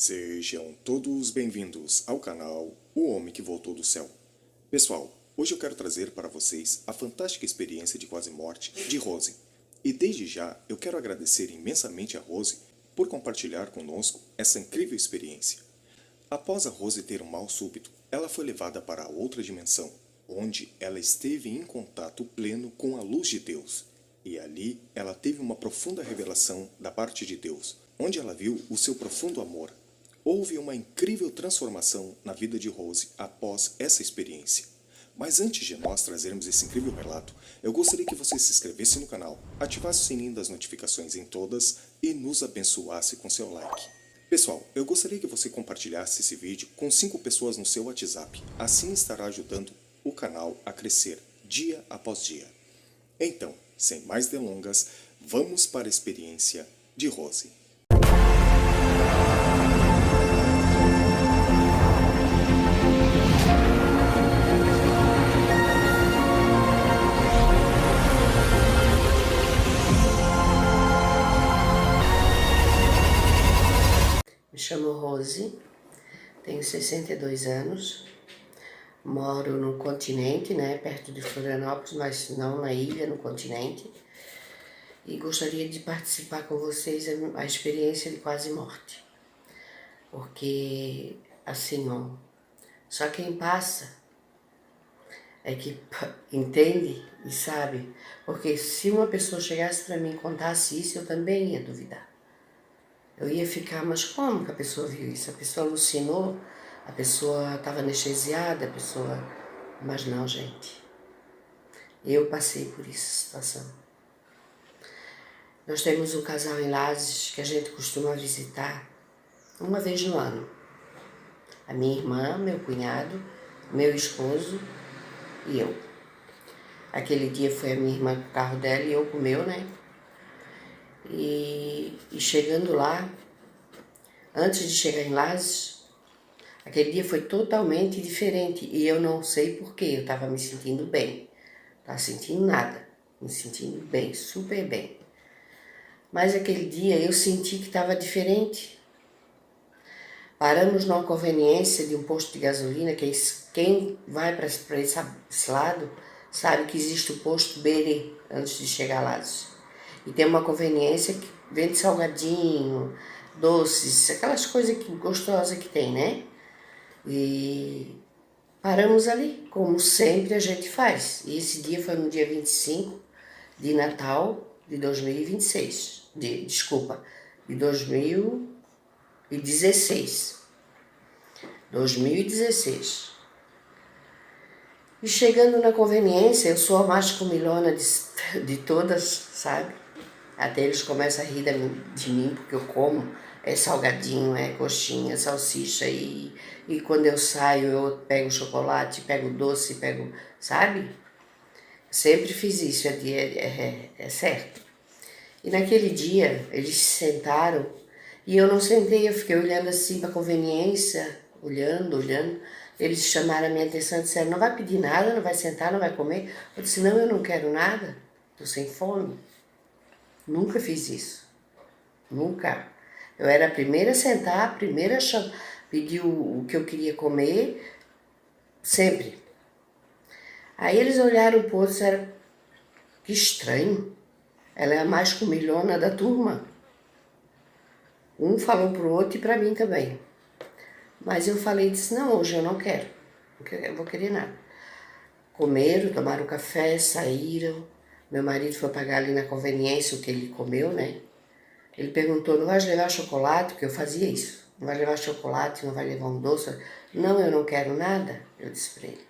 Sejam todos bem-vindos ao canal O Homem que Voltou do Céu. Pessoal, hoje eu quero trazer para vocês a fantástica experiência de quase morte de Rose. E desde já eu quero agradecer imensamente a Rose por compartilhar conosco essa incrível experiência. Após a Rose ter um mal súbito, ela foi levada para outra dimensão, onde ela esteve em contato pleno com a luz de Deus. E ali ela teve uma profunda revelação da parte de Deus, onde ela viu o seu profundo amor. Houve uma incrível transformação na vida de Rose após essa experiência. Mas antes de nós trazermos esse incrível relato, eu gostaria que você se inscrevesse no canal, ativasse o sininho das notificações em todas e nos abençoasse com seu like. Pessoal, eu gostaria que você compartilhasse esse vídeo com 5 pessoas no seu WhatsApp. Assim estará ajudando o canal a crescer dia após dia. Então, sem mais delongas, vamos para a experiência de Rose. Me chamo Rose, tenho 62 anos, moro no continente, perto de Florianópolis, mas não na ilha, no continente. E gostaria de participar com vocês a experiência de quase morte. Porque, assim, só quem passa é que entende e sabe. Porque se uma pessoa chegasse para mim e contasse isso, eu também ia duvidar. Eu ia ficar, mas como que a pessoa viu isso? A pessoa alucinou, a pessoa estava anestesiada, Mas não, gente. Eu passei por essa situação. Nós temos um casal em Lages que a gente costuma visitar uma vez no ano. A minha irmã, meu cunhado, meu esposo e eu. Aquele dia foi a minha irmã com o carro dela e eu com o meu, E chegando lá, antes de chegar em Lages, aquele dia foi totalmente diferente. E eu não sei porquê, eu estava me sentindo bem. Não estava sentindo nada, me sentindo bem, super bem. Mas aquele dia eu senti que estava diferente. Paramos numa conveniência de um posto de gasolina, que quem vai para esse lado sabe que existe o posto Berê antes de chegar lá. E tem uma conveniência que vende salgadinho, doces, aquelas coisas gostosas que tem, E paramos ali, como sempre a gente faz. E esse dia foi no dia 25 de Natal de 2026. De 2016. 2016. E chegando na conveniência, eu sou a mais comilona de todas, sabe? Até eles começam a rir de mim, porque eu como salgadinho, coxinha, salsicha, e quando eu saio eu pego chocolate, pego doce, sabe? Sempre fiz isso, é certo. E naquele dia, eles se sentaram, e eu não sentei, eu fiquei olhando assim para a conveniência, olhando. Eles chamaram a minha atenção e disseram, não vai pedir nada, não vai sentar, não vai comer? Eu disse, não, eu não quero nada, estou sem fome. Nunca fiz isso, nunca. Eu era a primeira a sentar, a primeira a pedir o que eu queria comer, sempre. Aí eles olharam pro outro e disseram, que estranho, ela é a mais comilona da turma. Um falou pro outro e para mim também. Mas eu falei, disse, não, hoje eu não quero, eu vou querer nada. Comeram, tomaram café, saíram. Meu marido foi pagar ali na conveniência o que ele comeu, Ele perguntou, não vai levar chocolate? Porque eu fazia isso. Não vai levar chocolate, não vai levar um doce? Não, eu não quero nada, eu disse para ele.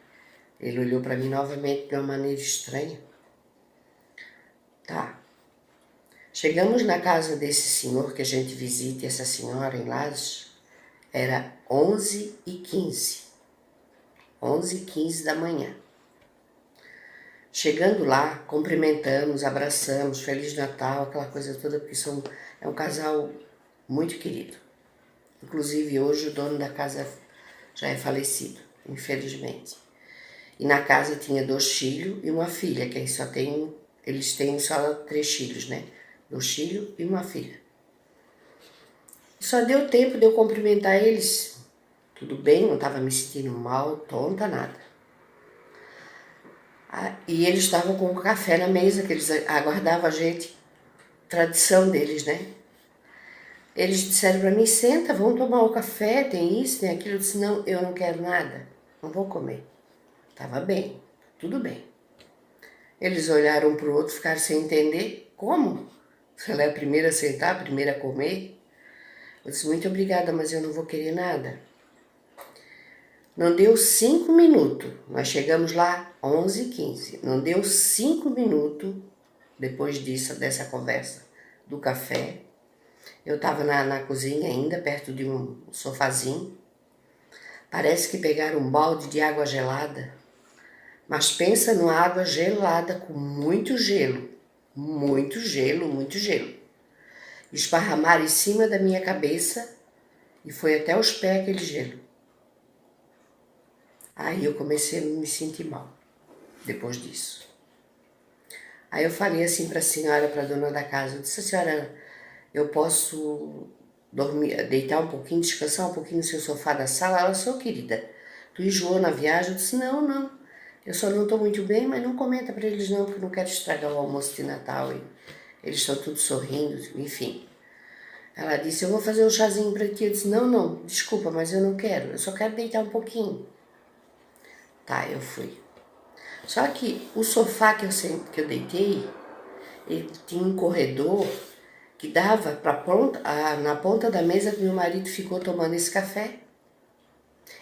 Ele olhou para mim novamente de uma maneira estranha. Tá. Chegamos na casa desse senhor que a gente visita, essa senhora em Lages, era 11h15. 11h15 da manhã. Chegando lá, cumprimentamos, abraçamos, Feliz Natal, aquela coisa toda, porque é um casal muito querido. Inclusive, hoje o dono da casa já é falecido, infelizmente. E na casa tinha 2 filhos e uma filha, que eles têm só 3 filhos, 2 filhos e uma filha. Só deu tempo de eu cumprimentar eles. Tudo bem, não estava me sentindo mal, tonta, nada. E eles estavam com o café na mesa, que eles aguardavam a gente. Tradição deles, né? Eles disseram para mim, senta, vamos tomar o café, tem isso, tem aquilo. Eu disse, não, eu não quero nada, não vou comer. Tava bem, tudo bem. Eles olharam para o outro, ficaram sem entender. Como? Ela é a primeira a sentar, a primeira a comer? Eu disse, muito obrigada, mas eu não vou querer nada. Não deu 5 minutos, nós chegamos lá 11h15. Não deu 5 minutos depois dessa conversa do café. Eu estava na cozinha ainda, perto de um sofazinho. Parece que pegaram um balde de água gelada. Mas pensa numa água gelada com muito gelo. Muito gelo, muito gelo. Esparramaram em cima da minha cabeça e foi até os pés aquele gelo. Aí eu comecei a me sentir mal, depois disso. Aí eu falei assim para a senhora, para a dona da casa, eu disse, senhora, eu posso dormir, deitar um pouquinho, descansar um pouquinho no seu sofá da sala? Ela, sou querida, tu enjoou na viagem? Eu disse, não, não, eu só não estou muito bem, mas não comenta para eles não, porque eu não quero estragar o almoço de Natal. E eles estão todos sorrindo, enfim. Ela disse, eu vou fazer um chazinho para ti. Eu disse, não, não, desculpa, mas eu não quero, eu só quero deitar um pouquinho. Tá, eu fui. Só que o sofá que eu deitei, ele tinha um corredor que dava na ponta da mesa que meu marido ficou tomando esse café.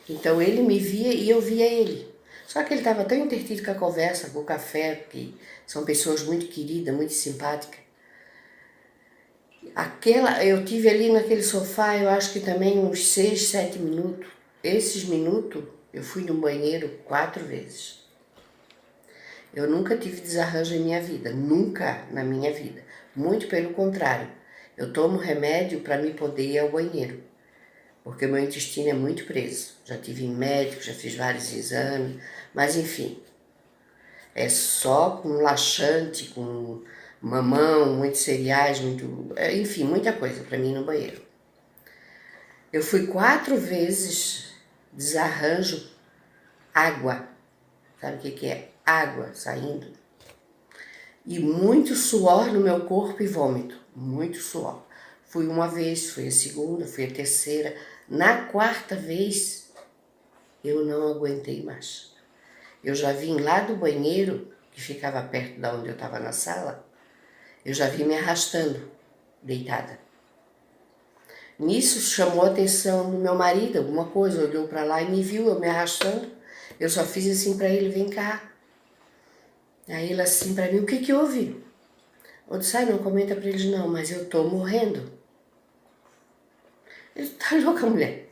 Então ele me via e eu via ele. Só que ele estava tão entretido com a conversa, com o café, porque são pessoas muito queridas, muito simpáticas. Eu tive ali naquele sofá, eu acho que também uns 6, 7 minutos. Esses minutos eu fui no banheiro 4 vezes. Eu nunca tive desarranjo em minha vida, nunca na minha vida. Muito pelo contrário, eu tomo remédio para me poder ir ao banheiro, porque o meu intestino é muito preso. Já tive em médico, já fiz vários exames, mas enfim, é só com laxante, com mamão, muitos cereais, enfim, muita coisa para mim no banheiro. Eu fui 4 vezes desarranjo, água. Sabe o que é? Água saindo. E muito suor no meu corpo e vômito. Muito suor. Fui uma vez, fui a segunda, fui a terceira. Na 4ª vez, eu não aguentei mais. Eu já vim lá do banheiro, que ficava perto da onde eu estava na sala, eu já vim me arrastando, deitada. Nisso chamou a atenção do meu marido, alguma coisa, olhou para lá e me viu eu me arrastando. Eu só fiz assim para ele, vem cá. Aí ele assim para mim, o que houve? Eu disse, não comenta para eles não, mas eu tô morrendo. Ele, tá louca, mulher?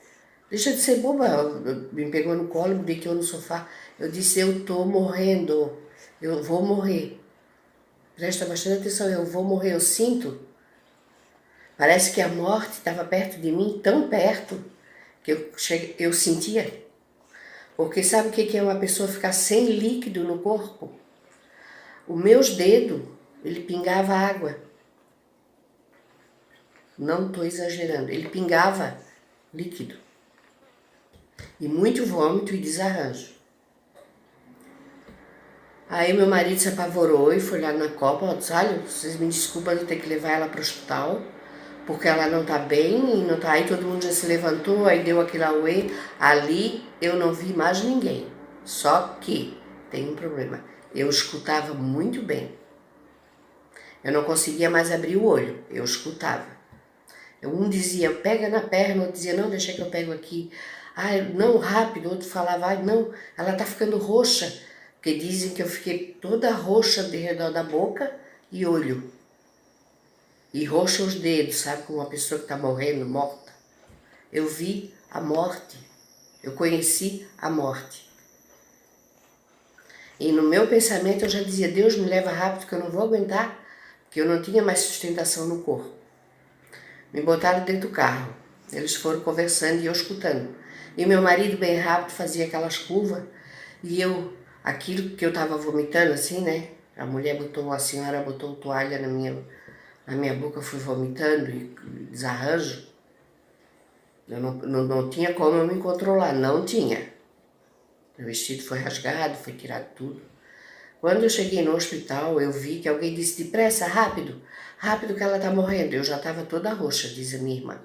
Deixa de ser boba. Me pegou no colo, me deitou no sofá. Eu disse, eu tô morrendo. Eu vou morrer. Presta bastante atenção, eu vou morrer, eu sinto. Parece que a morte estava perto de mim, tão perto, que eu sentia. Porque sabe o que é uma pessoa ficar sem líquido no corpo? Os meus dedos, ele pingava água. Não estou exagerando, ele pingava líquido. E muito vômito e desarranjo. Aí meu marido se apavorou e foi lá na Copa, disse, olha, vocês me desculpam, eu tenho que levar ela para o hospital, porque ela não está bem, e não tá. Aí todo mundo já se levantou, aí deu aquele auê. Ali eu não vi mais ninguém. Só que tem um problema, eu escutava muito bem. Eu não conseguia mais abrir o olho, eu escutava. Um dizia, pega na perna, outro dizia, não, deixa que eu pego aqui. Não, rápido, outro falava, não, ela tá ficando roxa. Porque dizem que eu fiquei toda roxa de redor da boca e olho. E roxa os dedos, sabe, como uma pessoa que tá morrendo, morta. Eu vi a morte, eu conheci a morte. E no meu pensamento eu já dizia, Deus me leva rápido que eu não vou aguentar, porque eu não tinha mais sustentação no corpo. Me botaram dentro do carro, eles foram conversando e eu escutando. E meu marido bem rápido fazia aquelas curvas e aquilo que eu estava vomitando assim, né? A senhora botou toalha na minha boca, eu fui vomitando e desarranjo. Eu não tinha como eu me controlar, não tinha. Meu vestido foi rasgado, foi tirado tudo. Quando eu cheguei no hospital, eu vi que alguém disse, depressa, rápido, rápido que ela tá morrendo. Eu já estava toda roxa, diz a minha irmã.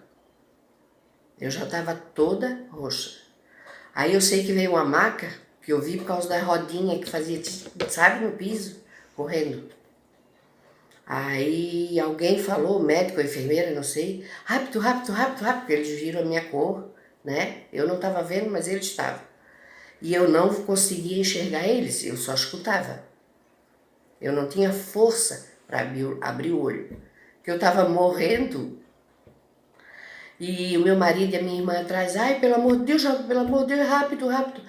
Eu já estava toda roxa. Aí eu sei que veio uma maca, que eu vi por causa da rodinha que fazia, sabe, no piso, correndo. Aí alguém falou, o médico, a enfermeira, não sei, rápido, rápido, rápido, rápido, porque eles viram a minha cor, né? Eu não estava vendo, mas eles estavam. E eu não conseguia enxergar eles, eu só escutava. Eu não tinha força para abrir o olho, porque eu estava morrendo. E o meu marido e a minha irmã atrás, ai, pelo amor de Deus, pelo amor de Deus, rápido, rápido.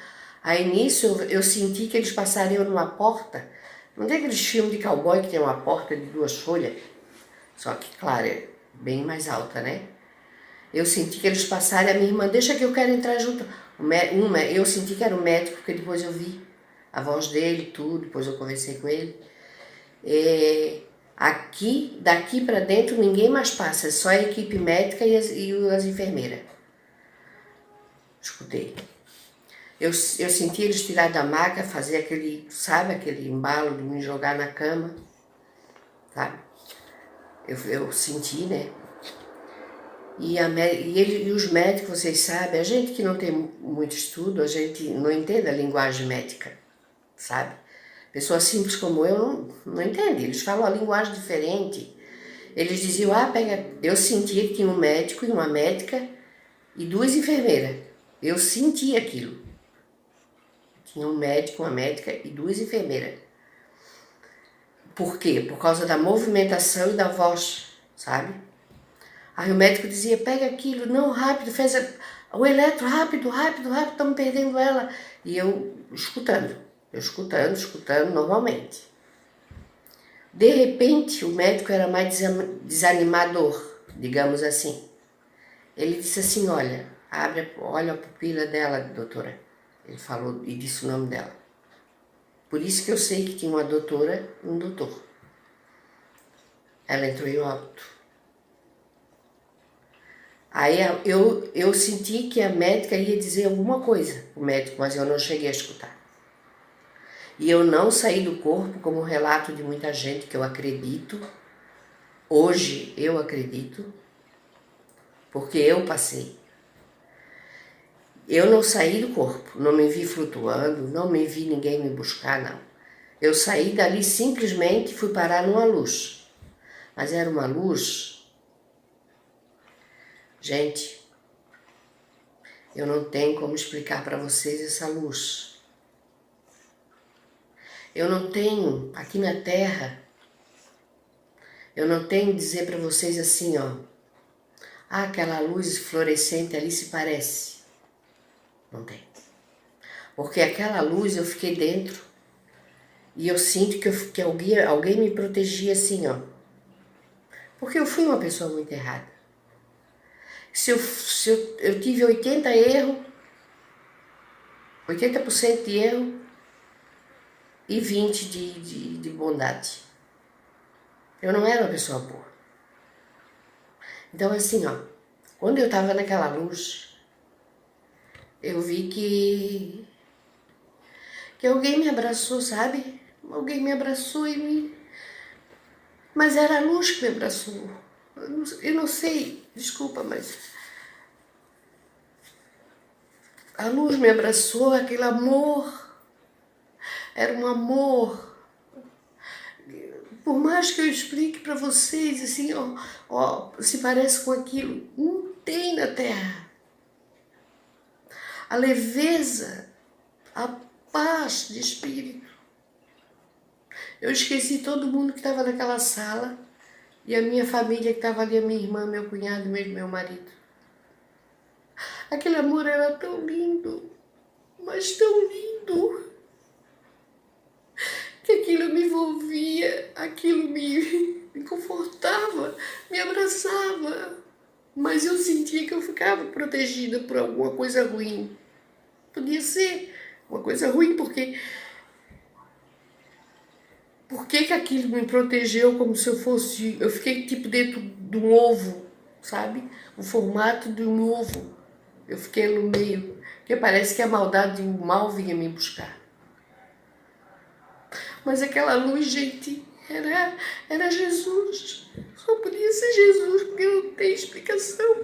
Aí nisso eu senti que eles passariam numa porta. Não tem aqueles filmes de cowboy que tem uma porta de 2 folhas? Só que, claro, é bem mais alta, né? Eu senti que eles passaram, a minha irmã, deixa que eu quero entrar junto. Eu senti que era o médico, porque depois eu vi a voz dele, tudo, depois eu conversei com ele. Daqui para dentro ninguém mais passa, só a equipe médica e as enfermeiras. Escutei. Eu senti eles tirar da maca, fazer aquele, sabe, aquele embalo de me jogar na cama, sabe? Eu senti, né? E os médicos, vocês sabem, a gente que não tem muito estudo, a gente não entende a linguagem médica, sabe? Pessoas simples como eu não entendem, eles falam a linguagem diferente. Eles diziam, pega... Eu sentia que tinha um médico e uma médica e 2 enfermeiras. Eu sentia aquilo. Tinha um médico, uma médica e 2 enfermeiras. Por quê? Por causa da movimentação e da voz, sabe? Aí o médico dizia, pega aquilo, não, rápido, fez o eletro, rápido, rápido, rápido, estamos perdendo ela. E eu escutando, normalmente. De repente, o médico era mais desanimador, digamos assim. Ele disse assim, olha a pupila dela, doutora. Ele falou e disse o nome dela. Por isso que eu sei que tinha uma doutora e um doutor. Ela entrou em óbito. Aí eu senti que a médica ia dizer alguma coisa, o médico, mas eu não cheguei a escutar. E eu não saí do corpo, como o relato de muita gente que eu acredito. Hoje eu acredito, porque eu passei. Eu não saí do corpo, não me vi flutuando, não me vi ninguém me buscar, não. Eu saí dali simplesmente e fui parar numa luz. Mas era uma luz... Gente, eu não tenho como explicar para vocês essa luz. Eu não tenho, aqui na Terra, eu não tenho dizer para vocês assim, ó. Aquela luz fluorescente ali se parece. Não tem. Porque aquela luz eu fiquei dentro e eu sinto que alguém me protegia assim, ó. Porque eu fui uma pessoa muito errada. Eu tive 80% de erro e 20% de bondade. Eu não era uma pessoa boa. Então assim, ó, quando eu estava naquela luz, eu vi que alguém me abraçou, sabe? Alguém me abraçou Mas era a luz que me abraçou. Eu não sei, desculpa, mas... A luz me abraçou, aquele amor. Era um amor. Por mais que eu explique para vocês, assim, ó, se parece com aquilo, não tem na Terra. A leveza, a paz de espírito. Eu esqueci todo mundo que estava naquela sala e a minha família que estava ali, a minha irmã, meu cunhado, meu marido. Aquele amor era tão lindo, mas tão lindo, que aquilo me envolvia, aquilo me confortava, me abraçava. Mas eu sentia que eu ficava protegida por alguma coisa ruim. Podia ser uma coisa ruim, porque... Por que aquilo me protegeu como se eu fosse... Eu fiquei tipo dentro de um ovo, sabe? O formato de um ovo. Eu fiquei no meio, porque parece que a maldade e o mal vinha me buscar. Mas aquela luz, gente, era Jesus. Só podia ser Jesus, porque não tem explicação.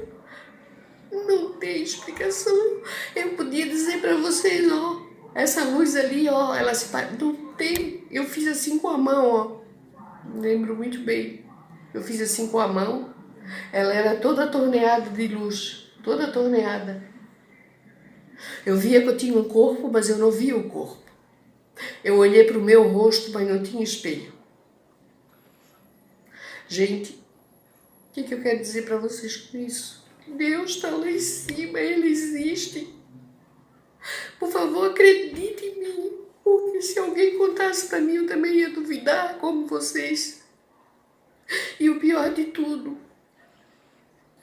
Não tem explicação. Eu podia dizer para vocês, ó, essa luz ali, ó, ela se não tem. Eu fiz assim com a mão, ó. Lembro muito bem. Eu fiz assim com a mão. Ela era toda torneada de luz, toda torneada. Eu via que eu tinha um corpo, mas eu não via o corpo. Eu olhei para o meu rosto, mas não tinha espelho. Gente, o que eu quero dizer para vocês com isso? Deus está lá em cima, Ele existe. Por favor, acredite em mim, porque se alguém contasse para mim, eu também ia duvidar, como vocês. E o pior de tudo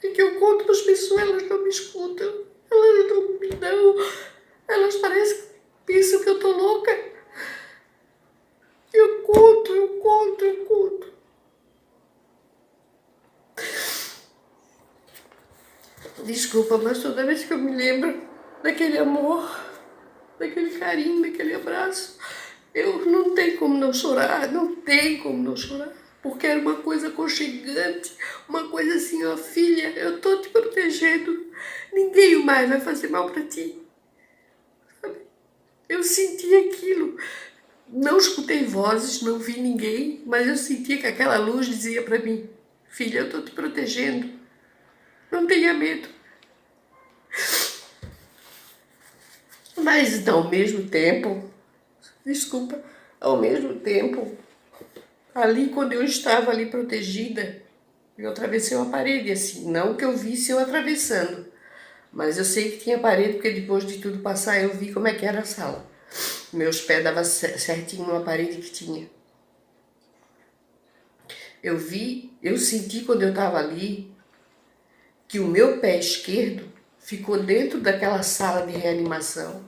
é que eu conto para as pessoas, elas não me escutam, elas não me dão, elas parecem que pensam que eu estou louca. Eu conto. Desculpa, mas toda vez que eu me lembro daquele amor, daquele carinho, daquele abraço, eu não tem como não chorar, não tem como não chorar. Porque era uma coisa aconchegante, uma coisa assim, ó, filha, eu tô te protegendo, ninguém mais vai fazer mal pra ti. Sabe? Eu senti aquilo. Não escutei vozes, não vi ninguém, mas eu sentia que aquela luz dizia pra mim, filha, eu tô te protegendo, não tenha medo. Mas ao mesmo tempo, desculpa, ao mesmo tempo, ali quando eu estava ali protegida, eu atravessei uma parede assim, não que eu visse eu atravessando, mas eu sei que tinha parede porque depois de tudo passar eu vi como é que era a sala. Meus pés davam certinho numa parede que tinha. Eu senti quando eu estava ali que o meu pé esquerdo ficou dentro daquela sala de reanimação.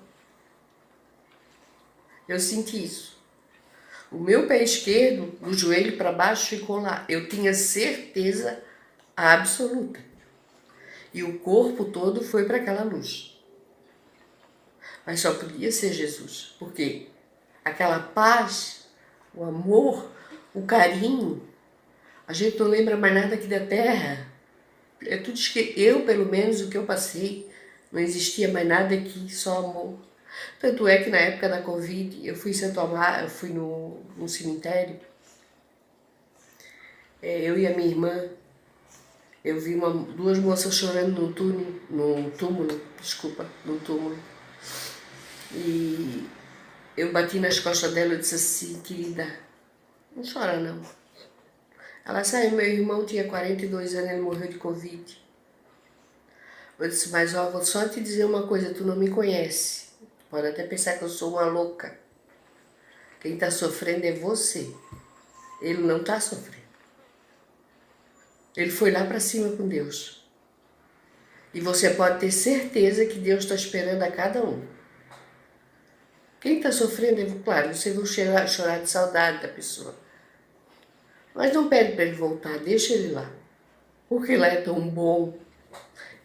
Eu senti isso. O meu pé esquerdo, do joelho para baixo, ficou lá. Eu tinha certeza absoluta. E o corpo todo foi para aquela luz. Mas só podia ser Jesus. Por quê? Aquela paz, o amor, o carinho, a gente não lembra mais nada aqui da terra. É tudo que eu, pelo menos, o que eu passei, não existia mais nada aqui, só amor. Tanto é que na época da Covid, eu fui em Santo Amaro, eu fui no cemitério, eu e a minha irmã, eu vi duas moças chorando no túmulo, e eu bati nas costas dela e disse assim, querida, não chora não. Ela saiu, meu irmão tinha 42 anos, ele morreu de Covid. Eu disse, mas ó, vou só te dizer uma coisa, tu não me conhece. Pode até pensar que eu sou uma louca. Quem está sofrendo é você. Ele não está sofrendo. Ele foi lá para cima com Deus. E você pode ter certeza que Deus está esperando a cada um. Quem está sofrendo, claro, você vai chorar de saudade da pessoa. Mas não pede para ele voltar, deixa ele lá. Porque lá é tão bom.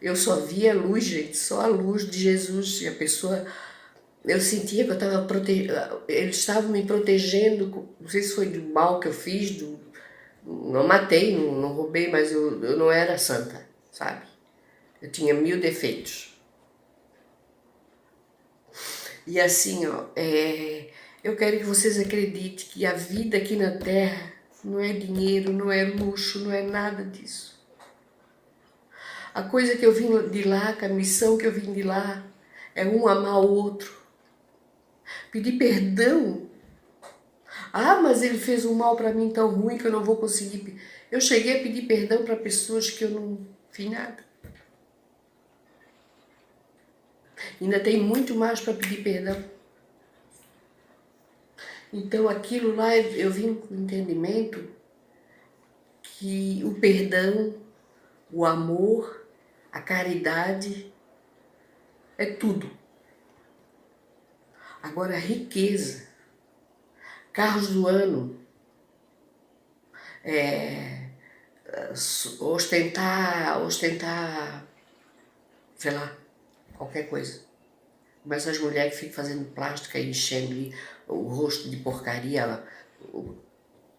Eu só via a luz, gente, só a luz de Jesus. E a pessoa, eu sentia que eu estava eles estavam me protegendo, não sei se foi do mal que eu fiz, não matei, não roubei, mas eu não era santa, sabe? Eu tinha 1000 defeitos. E assim, ó, eu quero que vocês acreditem que a vida aqui na Terra não é dinheiro, não é luxo, não é nada disso. A coisa que eu vim de lá, a missão que eu vim de lá, é um amar o outro. Pedir perdão. Ah, mas ele fez um mal para mim tão ruim que eu não vou conseguir. Eu cheguei a pedir perdão para pessoas que eu não fiz nada. Ainda tem muito mais para pedir perdão. Então aquilo lá, eu vim com o entendimento que o perdão, o amor, a caridade, é tudo. Agora a riqueza, carros do ano, ostentar, sei lá, qualquer coisa. Como essas mulheres que ficam fazendo plástica e enchendo o rosto de porcaria.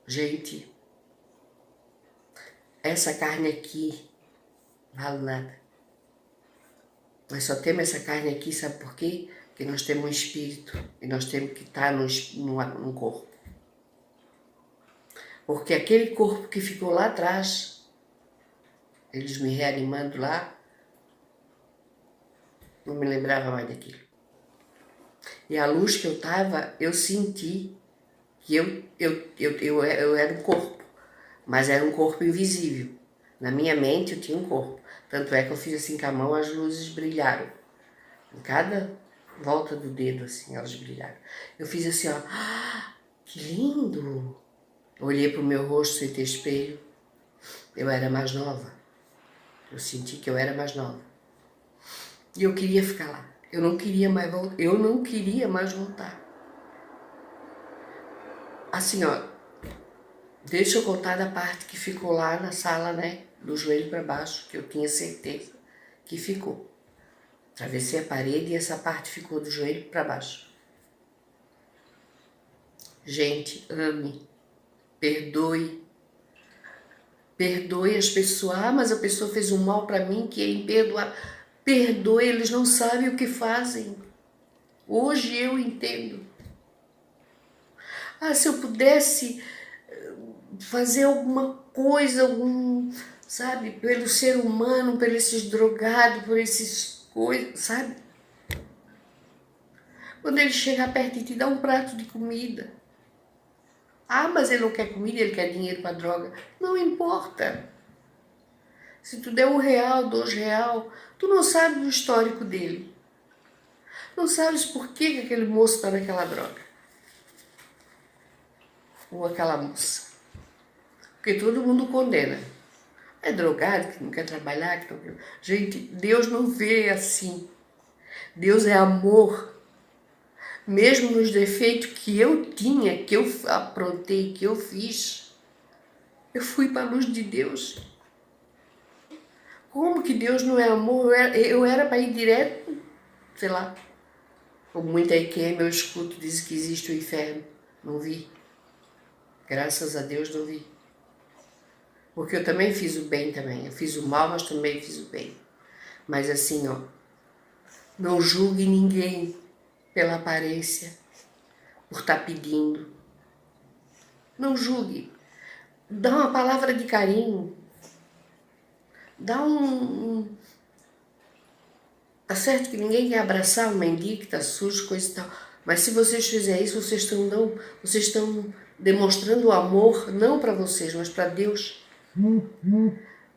Gente, essa carne aqui não vale nada. Nós só temos essa carne aqui, sabe por quê? Porque nós temos um espírito e nós temos que estar num corpo. Porque aquele corpo que ficou lá atrás, eles me reanimando lá, não me lembrava mais daquilo. E a luz que eu estava, eu senti que eu era um corpo, mas era um corpo invisível. Na minha mente eu tinha um corpo. Tanto é que eu fiz assim com a mão, as luzes brilharam. Em cada volta do dedo, assim, elas brilharam. Eu fiz assim, ó, que lindo! Eu olhei pro meu rosto sem ter espelho. Eu era mais nova. Eu senti que eu era mais nova. E eu queria ficar lá. Eu não queria mais voltar. Assim, ó, deixa eu contar da parte que ficou lá na sala, né? Do joelho para baixo, que eu tinha certeza que ficou. Atravessei a parede e essa parte ficou do joelho para baixo. Gente, ame, perdoe. Perdoe as pessoas. Ah, mas a pessoa fez um mal para mim que é imperdoável. Perdoe, eles não sabem o que fazem. Hoje eu entendo. Ah, se eu pudesse fazer alguma coisa, sabe, pelo ser humano, por esses drogados, por esses coisas, sabe? Quando ele chegar perto de te dar um prato de comida. Ah, mas ele não quer comida, ele quer dinheiro para droga. Não importa. Se tu der R$1, R$2, tu não sabe do histórico dele. Não sabes por que aquele moço está naquela droga. Ou aquela moça. Porque todo mundo condena. É drogado, que não quer trabalhar, que não quer... Gente, Deus não vê assim. Deus é amor. Mesmo nos defeitos que eu tinha, que eu aprontei, que eu fiz, eu fui para a luz de Deus. Como que Deus não é amor? Eu era para ir direto, sei lá. Como muita IQM eu escuto, diz que existe o inferno. Não vi. Graças a Deus não vi. Porque eu também fiz o bem também. Eu fiz o mal, mas também fiz o bem. Mas assim, ó, não julgue ninguém pela aparência, por estar pedindo. Não julgue. Dá uma palavra de carinho. Dá Tá certo que ninguém quer abraçar um mendigo que tá sujo, coisa e tal. Mas se vocês fizerem isso, vocês estão demonstrando o amor, não para vocês, mas para Deus.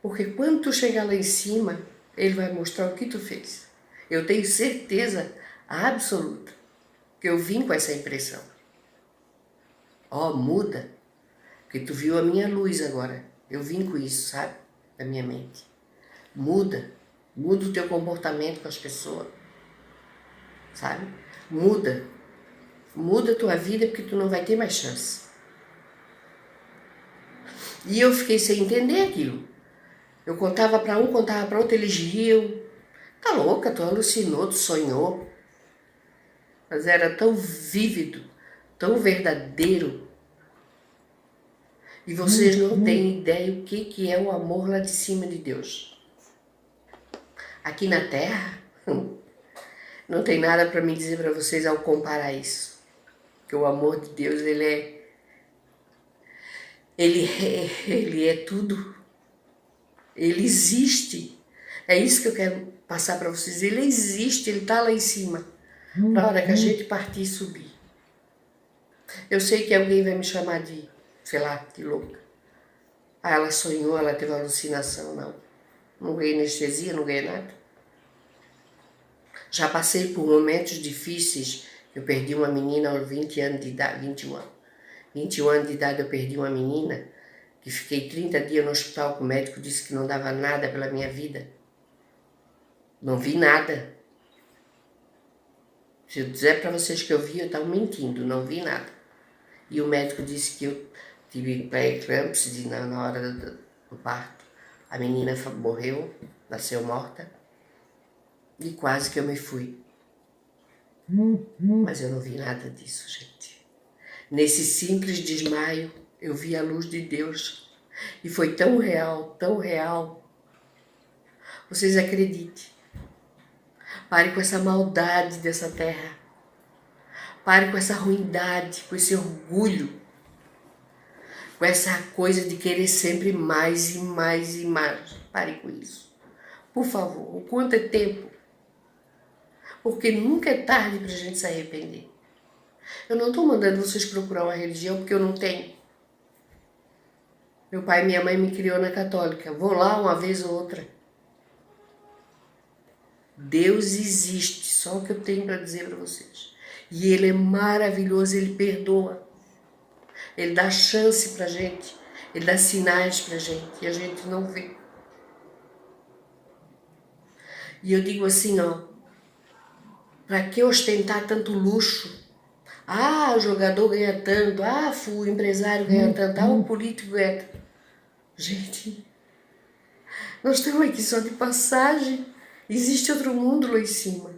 Porque quando tu chegar lá em cima, Ele vai mostrar o que tu fez. Eu tenho certeza absoluta que eu vim com essa impressão. Ó, muda. Porque tu viu a minha luz agora. Eu vim com isso, sabe? Da minha mente. Muda. Muda o teu comportamento com as pessoas. Sabe? Muda. Muda a tua vida porque tu não vai ter mais chance. E eu fiquei sem entender aquilo. Eu contava para um, contava para outro, eles riam. Tá louca, tu alucinou, tu sonhou. Mas era tão vívido, tão verdadeiro. E vocês não têm ideia o que é o amor lá de cima de Deus. Aqui na Terra, não tem nada para me dizer para vocês ao comparar isso. Que o amor de Deus, ele é tudo. Ele existe. É isso que eu quero passar para vocês. Ele existe, ele está lá em cima. Na hora que a gente partir e subir. Eu sei que alguém vai me chamar de, sei lá, de louca. Ah, ela sonhou, ela teve alucinação. Não. Não ganhei anestesia, não ganhei nada. Já passei por momentos difíceis. Eu perdi uma menina aos 20 anos de idade, 21 anos. 21 anos de idade eu perdi uma menina que fiquei 30 dias no hospital, que o médico disse que não dava nada pela minha vida. Não vi nada. Se eu dizer para vocês que eu vi, eu estava mentindo, não vi nada. E o médico disse que eu tive pré-eclâmpsia na hora do parto. A menina morreu, nasceu morta. E quase que eu me fui. Mas eu não vi nada disso, gente. Nesse simples desmaio, eu vi a luz de Deus. E foi tão real, tão real. Vocês acreditem. Pare com essa maldade dessa terra. Pare com essa ruindade, com esse orgulho. Com essa coisa de querer sempre mais e mais e mais. Pare com isso. Por favor, o quanto é tempo? Porque nunca é tarde para a gente se arrepender. Eu não estou mandando vocês procurar uma religião porque eu não tenho. Meu pai e minha mãe me criou na católica. Vou lá uma vez ou outra. Deus existe, só o que eu tenho para dizer para vocês. E Ele é maravilhoso, Ele perdoa. Ele dá chance pra gente, Ele dá sinais pra gente e a gente não vê. E eu digo assim, ó, para que ostentar tanto luxo? Ah, o jogador ganha tanto, ah, o empresário ganha tanto, ah, o político ganha tanto. Gente, nós estamos aqui só de passagem. Existe outro mundo lá em cima.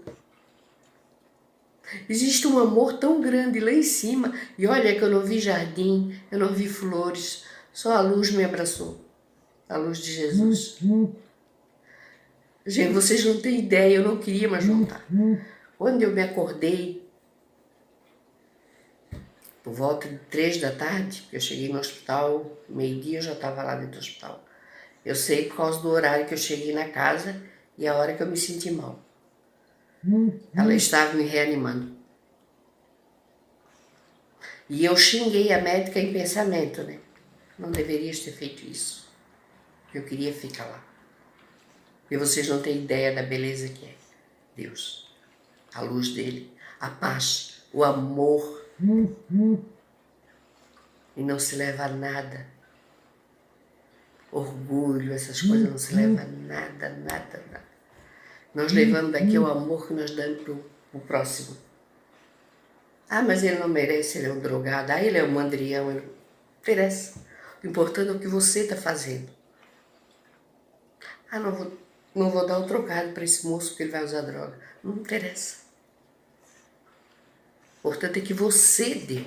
Existe um amor tão grande lá em cima. E olha que eu não vi jardim, eu não vi flores. Só a luz me abraçou. A luz de Jesus. Gente, vocês não têm ideia, eu não queria mais voltar. Quando eu me acordei, por volta de 3 da tarde, eu cheguei no hospital, meio-dia eu já estava lá dentro do hospital. Eu sei por causa do horário que eu cheguei na casa e a hora que eu me senti mal. Ela estava me reanimando. E eu xinguei a médica em pensamento, né? Não deverias ter feito isso. Eu queria ficar lá. E vocês não têm ideia da beleza que é Deus. A luz dele, a paz, o amor. E não se leva a nada. Orgulho, essas coisas não se leva a nada, nada, nada. Nós levamos daqui o amor que nós damos pro próximo. Ah, mas ele não merece, ele é um drogado. Ah, ele é um mandrião. Ele... Não interessa. O importante é o que você está fazendo. Ah, não vou dar um trocado para esse moço porque ele vai usar droga. Não interessa. O importante é que você dê.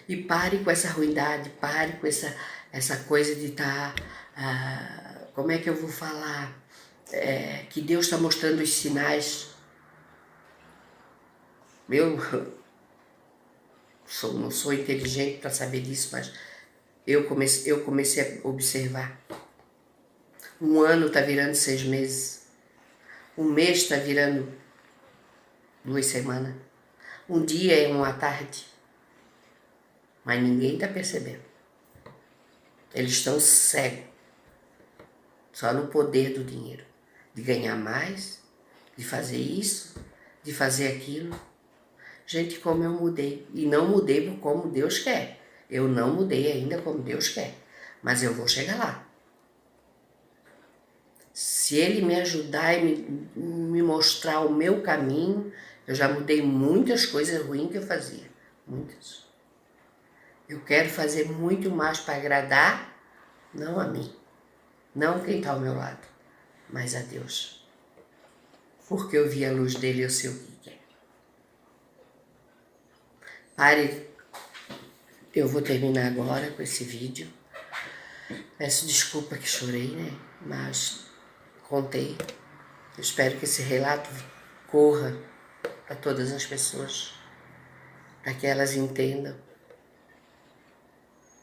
E pare com essa ruindade, pare com essa coisa de estar... como é que eu vou falar? Que Deus está mostrando os sinais. Eu não sou inteligente para saber disso, mas eu comecei a observar. Um ano está virando 6 meses. Um mês está virando 2 semanas. Um dia é uma tarde. Mas ninguém está percebendo. Eles estão cegos. Só no poder do dinheiro. De ganhar mais, de fazer isso, de fazer aquilo. Gente, como eu mudei. E não mudei por como Deus quer. Eu não mudei ainda como Deus quer. Mas eu vou chegar lá. Se Ele me ajudar e me mostrar o meu caminho, eu já mudei muitas coisas ruins que eu fazia. Muitas. Eu quero fazer muito mais para agradar, não a mim, não quem está ao meu lado, mas a Deus. Porque eu vi a luz dele e eu sei o que é. Pare, eu vou terminar agora com esse vídeo. Peço desculpa que chorei, né? Mas contei. Eu espero que esse relato corra para todas as pessoas, para que elas entendam.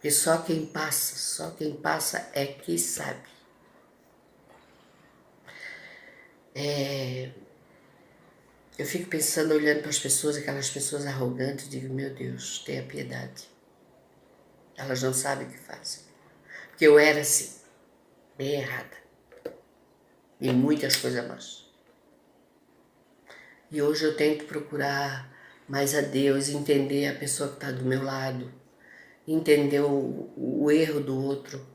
E só quem passa é que sabe. Eu fico pensando, olhando para as pessoas, aquelas pessoas arrogantes, digo, meu Deus, tenha piedade. Elas não sabem o que fazem. Porque eu era assim, bem errada. E muitas coisas mais. E hoje eu tento procurar mais a Deus, entender a pessoa que está do meu lado, entender o erro do outro.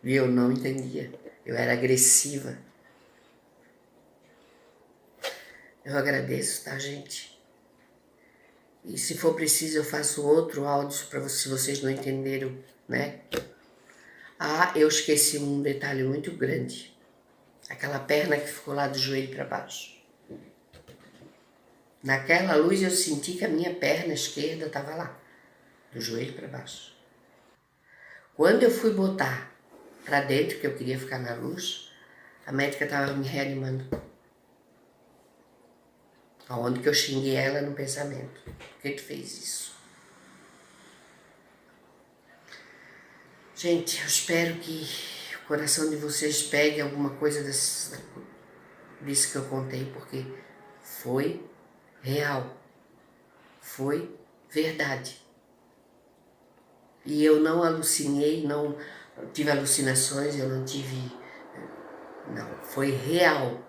E eu não entendia. Eu era agressiva. Eu agradeço, tá, gente? E se for preciso, eu faço outro áudio para vocês, se vocês não entenderam, né? Ah, eu esqueci um detalhe muito grande. Aquela perna que ficou lá do joelho para baixo. Naquela luz eu senti que a minha perna esquerda estava lá, do joelho para baixo. Quando eu fui botar para dentro, que eu queria ficar na luz, a médica estava me reanimando. Aonde que eu xinguei ela no pensamento. Por que tu fez isso? Gente, eu espero que o coração de vocês pegue alguma coisa disso que eu contei, porque foi real. Foi verdade. E eu não alucinei, não tive alucinações, eu não tive... Não, foi real.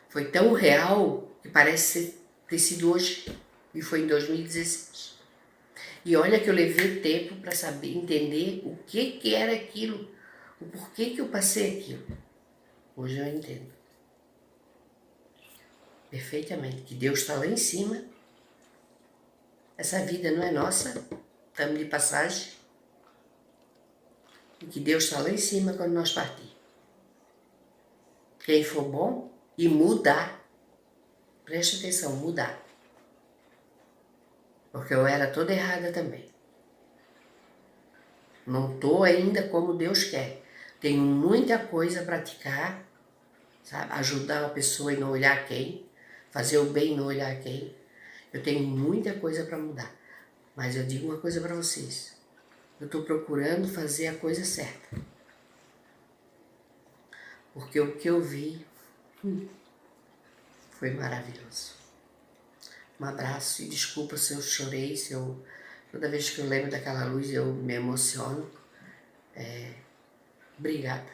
Foi tão real que parece ter sido hoje. E foi em 2016. E olha que eu levei tempo para saber, entender o que era aquilo, o porquê que eu passei aquilo. Hoje eu entendo perfeitamente que Deus está lá em cima. Essa vida não é nossa, estamos de passagem. E que Deus está lá em cima quando nós partir. Quem for bom e mudar, preste atenção, mudar. Porque eu era toda errada também. Não estou ainda como Deus quer. Tenho muita coisa a praticar, sabe? Ajudar a pessoa e não olhar quem. Fazer o bem e não olhar quem. Eu tenho muita coisa para mudar. Mas eu digo uma coisa para vocês. Eu estou procurando fazer a coisa certa. Porque o que eu vi foi maravilhoso. Um abraço e desculpa se eu chorei, toda vez que eu lembro daquela luz eu me emociono. Obrigada.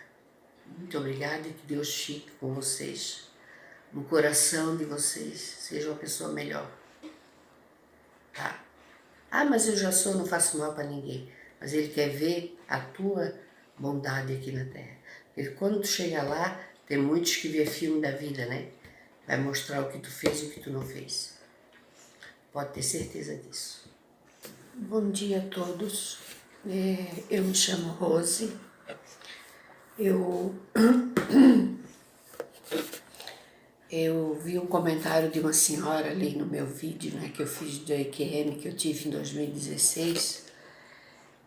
Muito obrigada e que Deus fique com vocês. No coração de vocês, seja uma pessoa melhor. Tá? Ah, mas eu já sou, não faço mal para ninguém. Mas Ele quer ver a tua bondade aqui na Terra. Porque quando tu chega lá, tem muitos que vê filme da vida, né? Vai mostrar o que tu fez e o que tu não fez. Pode ter certeza disso. Bom dia a todos. Eu me chamo Rose. Eu vi um comentário de uma senhora ali no meu vídeo, né, que eu fiz do EQM, que eu tive em 2016,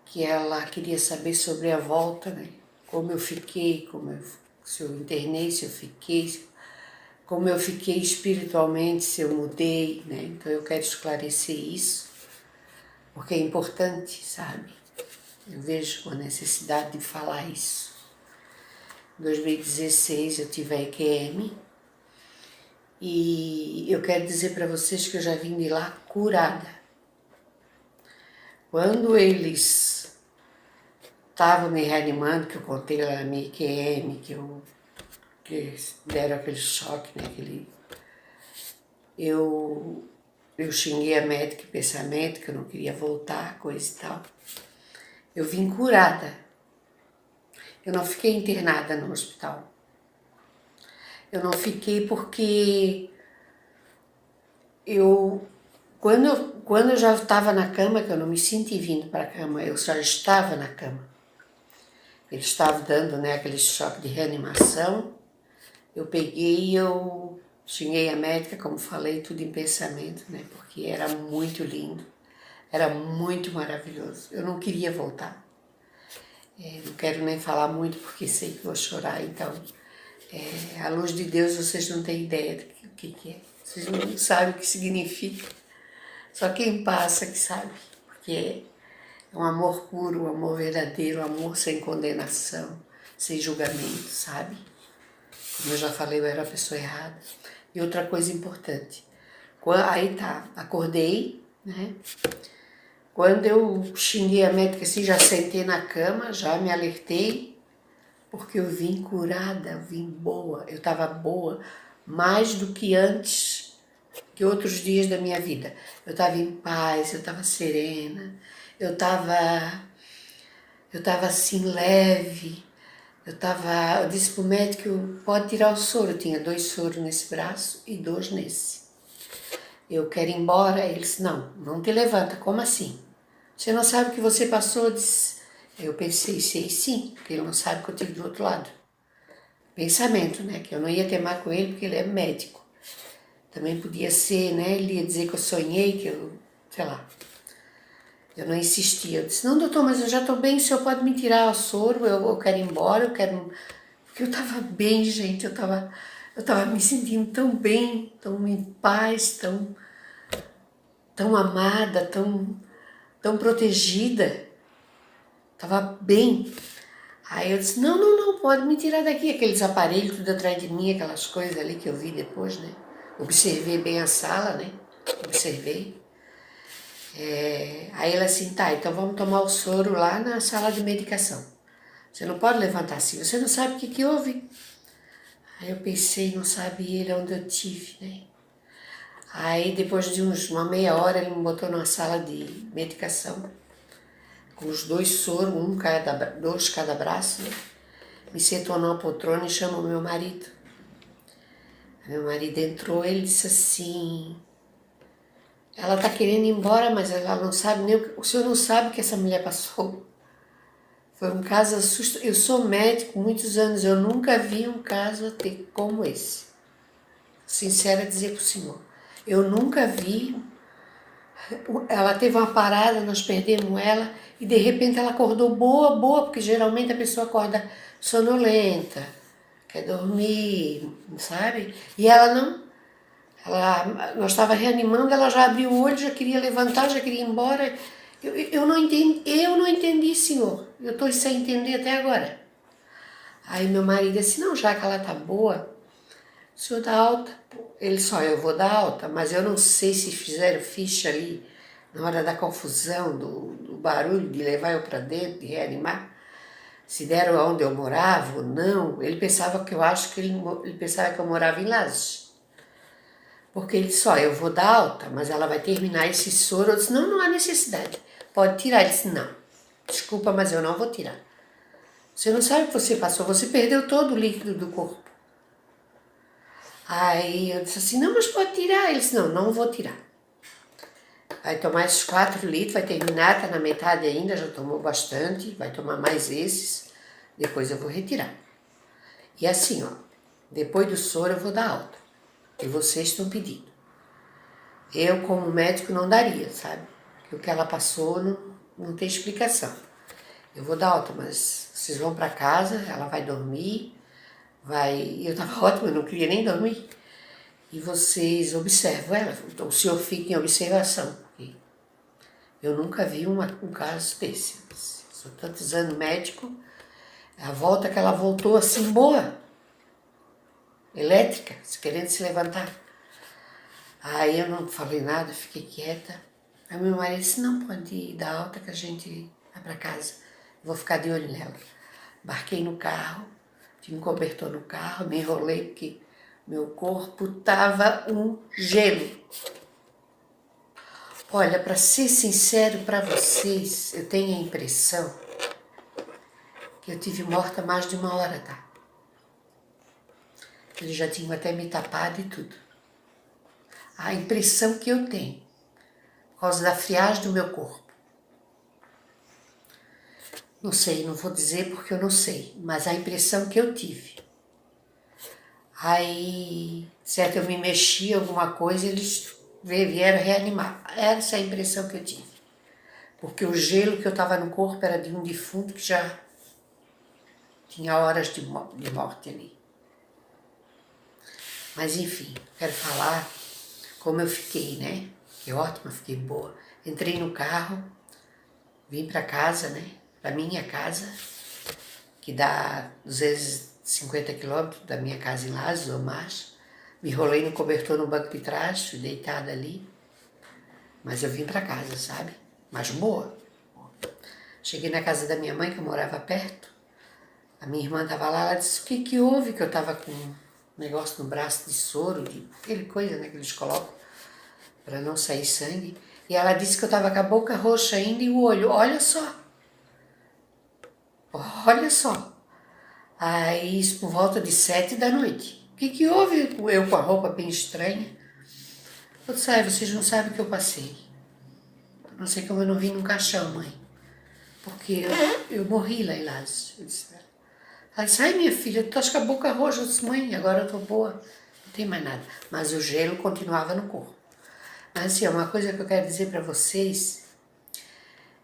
que ela queria saber sobre a volta, né, como eu fiquei, se eu internei, se eu fiquei, como eu fiquei espiritualmente, se eu mudei, né, então eu quero esclarecer isso, porque é importante, sabe? Eu vejo a necessidade de falar isso. Em 2016 eu tive a EQM, e eu quero dizer para vocês que eu já vim de lá curada. Quando eles estavam me reanimando, que eu contei lá na minha IQM, que deram aquele choque, né? Eu xinguei a médica em pensamento, que eu não queria voltar, coisa e tal. Eu vim curada. Eu não fiquei internada no hospital. Eu não fiquei porque quando eu já estava na cama, que eu não me senti vindo para a cama, eu já estava na cama. Eles estavam dando, né, aquele choque de reanimação. Eu peguei e eu xinguei a médica, como falei, tudo em pensamento, né, porque era muito lindo, era muito maravilhoso. Eu não queria voltar. Não quero nem falar muito porque sei que vou chorar, então... a luz de Deus, vocês não têm ideia do que é. Vocês não sabem o que significa. Só quem passa que sabe. Porque é um amor puro, um amor verdadeiro, um amor sem condenação, sem julgamento, sabe? Como eu já falei, eu era a pessoa errada. E outra coisa importante. Aí tá, acordei, né? Quando eu xinguei a médica assim, já sentei na cama, já me alertei, porque eu vim curada, eu vim boa, eu estava boa mais do que antes, que outros dias da minha vida. Eu estava em paz, eu estava serena, eu estava assim leve, eu disse pro médico, pode tirar o soro, eu tinha 2 soros nesse braço e 2 nesse. Eu quero ir embora, ele disse, não te levanta, como assim? Você não sabe o que você passou? Eu pensei, sei sim, porque ele não sabe o que eu tive do outro lado. pensamento, né? Que eu não ia teimar com ele porque ele é médico. Também podia ser, né? Ele ia dizer que eu sonhei, que eu, sei lá. Eu não insistia. Eu disse, não, doutor, mas eu já estou bem, o senhor pode me tirar o soro, eu quero ir embora, eu quero... Porque eu estava bem, gente, eu estava me sentindo tão bem, tão em paz, tão amada, tão protegida. Estava bem. Aí eu disse, não, não, não, pode me tirar daqui. Aqueles aparelhos tudo atrás de mim, aquelas coisas ali que eu vi depois, né? Observei bem a sala, né? Observei. Aí ela assim, tá, então vamos tomar o soro lá na sala de medicação. Você não pode levantar assim, você não sabe o que houve. Aí eu pensei, não sabe ele onde eu tive, né? Aí depois de uma meia hora ele me botou numa sala de medicação, com os 2 soros, dois cada braço, né? Me sentou numa poltrona e chamou meu marido. Meu marido entrou, ele disse assim, ela tá querendo ir embora, mas ela não sabe nem o senhor não sabe o que essa mulher passou. Foi um caso assustador. Eu sou médico muitos anos, eu nunca vi um caso até como esse. Sincera dizer para o senhor. Eu nunca vi. Ela teve uma parada, nós perdemos ela e de repente ela acordou boa, boa, porque geralmente a pessoa acorda sonolenta, quer dormir, sabe? E ela não. Nós estava reanimando, ela já abriu o olho, já queria levantar, já queria ir embora. Eu não entendi, senhor. Eu estou sem entender até agora. Aí meu marido disse, não, já que ela tá boa, o senhor dá alta. Ele só, eu vou dar alta, mas eu não sei se fizeram ficha ali na hora da confusão, do barulho, de levar eu para dentro, de reanimar. Se deram aonde eu morava ou não. Ele pensava que ele pensava que eu morava em Lages. Porque ele disse, ó, eu vou dar alta, mas ela vai terminar esse soro. Eu disse, não, não há necessidade. Pode tirar. Ele disse, não, desculpa, mas eu não vou tirar. Você não sabe o que você passou, você perdeu todo o líquido do corpo. Aí eu disse assim, não, mas pode tirar. Ele disse, não, não vou tirar. Vai tomar esses 4 litros, vai terminar, tá na metade ainda, já tomou bastante, vai tomar mais esses, depois eu vou retirar. E assim, ó, depois do soro eu vou dar alta. E vocês estão pedindo. Eu, como médico, não daria, sabe? Porque o que ela passou não tem explicação. Eu vou dar alta, mas vocês vão para casa, ela vai dormir, eu tava ótima, eu não queria nem dormir. E vocês observam ela, então o senhor fica em observação. Eu nunca vi um caso desse. Sou tantos anos médico, a volta que ela voltou assim, boa, elétrica, querendo se levantar. Aí eu não falei nada, fiquei quieta. Aí meu marido disse, não, pode dar alta que a gente vai para casa. Vou ficar de olho nela. Embarquei no carro, tinha um cobertor no carro, me enrolei porque meu corpo tava um gelo. Olha, para ser sincero para vocês, eu tenho a impressão que eu tive morta mais de 1 hora, tá? Eles já tinham até me tapado e tudo. A impressão que eu tenho, por causa da friagem do meu corpo. Não sei, não vou dizer porque eu não sei, mas a impressão que eu tive. Aí, certo, eu me mexi alguma coisa, eles vieram reanimar. Essa é a impressão que eu tive. Porque o gelo que eu estava no corpo era de um defunto que já tinha horas de morte ali. Mas enfim, quero falar como eu fiquei, né? Que ótima, fiquei boa. Entrei no carro, vim para casa, né? Para minha casa, que dá 250 quilômetros da minha casa em Lages ou mais. Me enrolei no cobertor no banco de trás, fui deitada ali. Mas eu vim para casa, sabe? Mas boa. Cheguei na casa da minha mãe, que eu morava perto. A minha irmã estava lá, ela disse, o que que houve? Que eu estava com um negócio no braço de soro, aquele coisa, né, que eles colocam para não sair sangue. E ela disse que eu estava com a boca roxa ainda e o olho, olha só. Olha só. Aí, isso por volta de 7 da noite. O que que houve? Eu com a roupa bem estranha. Eu disse, vocês não sabem o que eu passei. Não sei como eu não vim num caixão, mãe. Porque eu morri lá em Lages. Eu disse, Ela disse, ai minha filha, tu estás com a boca roxa. Eu disse, mãe, agora eu estou boa, não tem mais nada. Mas o gelo continuava no corpo. Mas assim, uma coisa que eu quero dizer para vocês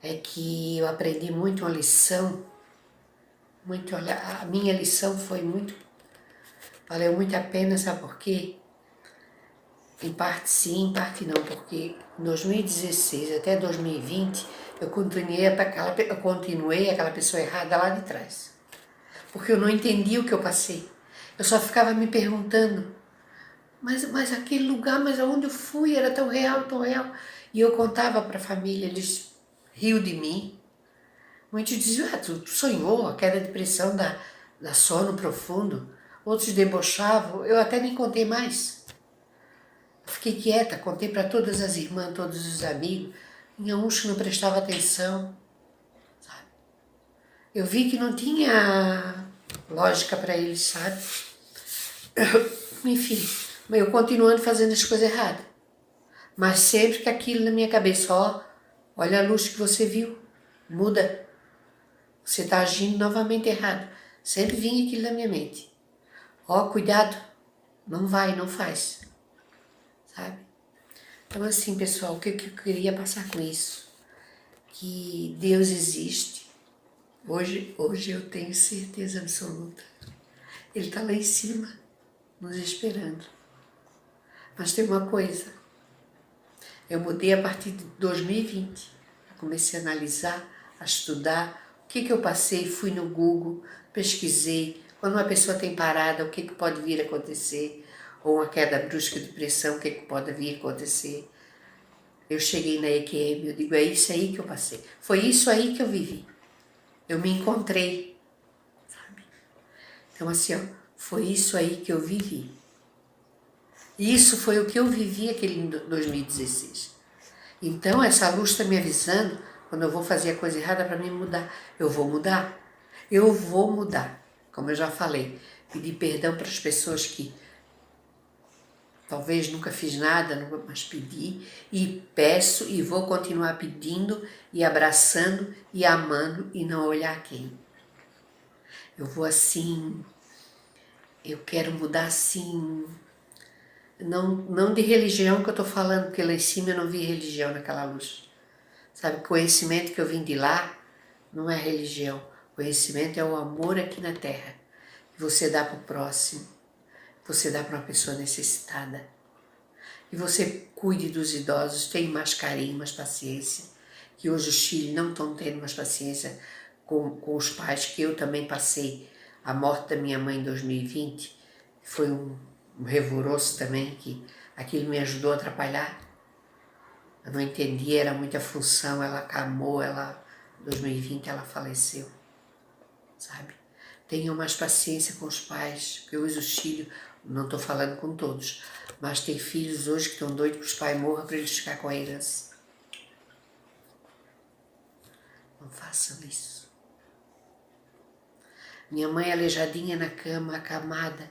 é que eu aprendi muito uma lição, a minha lição foi muito, valeu muito a pena, sabe por quê? Em parte sim, em parte não, porque em 2016 até 2020 eu continuei aquela pessoa errada lá de trás. Porque eu não entendia o que eu passei. Eu só ficava me perguntando, mas aquele lugar, mas aonde eu fui era tão real, tão real. E eu contava para a família, eles riam de mim. Muitos diziam, tu sonhou a queda de pressão da sono profundo. Outros debochavam, eu até nem contei mais. Fiquei quieta, contei para todas as irmãs, todos os amigos. Tinha uns que não prestavam atenção, sabe? Eu vi que não tinha lógica para eles, sabe? Enfim, mas eu continuando fazendo as coisas erradas. Mas sempre com aquilo na minha cabeça, olha a luz que você viu, muda. Você está agindo novamente errado. Sempre vinha aquilo na minha mente. Cuidado, não vai, não faz. Sabe? Então assim, pessoal, o que eu queria passar com isso? Que Deus existe. Hoje eu tenho certeza absoluta. Ele está lá em cima, nos esperando. Mas tem uma coisa. Eu mudei a partir de 2020. Eu comecei a analisar, a estudar o que eu passei, fui no Google, pesquisei. Quando uma pessoa tem parada, o que pode vir a acontecer? Ou uma queda brusca de pressão, o que pode vir a acontecer? Eu cheguei na EQM, eu digo, é isso aí que eu passei. Foi isso aí que eu vivi. Eu me encontrei, sabe? Então assim, foi isso aí que eu vivi. Isso foi o que eu vivi aquele 2016. Então essa luz está me avisando, quando eu vou fazer a coisa errada para mim mudar. Eu vou mudar. Eu vou mudar. Como eu já falei, pedir perdão para as pessoas que talvez nunca fiz nada, mas pedi e peço e vou continuar pedindo e abraçando e amando e não olhar quem. Eu vou assim, eu quero mudar assim, não de religião que eu estou falando, porque lá em cima eu não vi religião naquela luz. Sabe, o conhecimento que eu vim de lá não é religião. Conhecimento é o amor aqui na Terra. Que você dá para o próximo, você dá para uma pessoa necessitada. E você cuide dos idosos, tenha mais carinho, mais paciência. Que hoje os filhos não estão tendo mais paciência com os pais, que eu também passei. A morte da minha mãe em 2020 foi um revoroço também, que aquilo me ajudou a atrapalhar. Eu não entendia, era muita função, ela acamou, em 2020 ela faleceu, sabe? Tenham mais paciência com os pais, porque hoje os filhos, não estou falando com todos, mas tem filhos hoje que estão doidos que os pais morram para eles ficar com a herança. Não façam isso. Minha mãe aleijadinha na cama, acamada.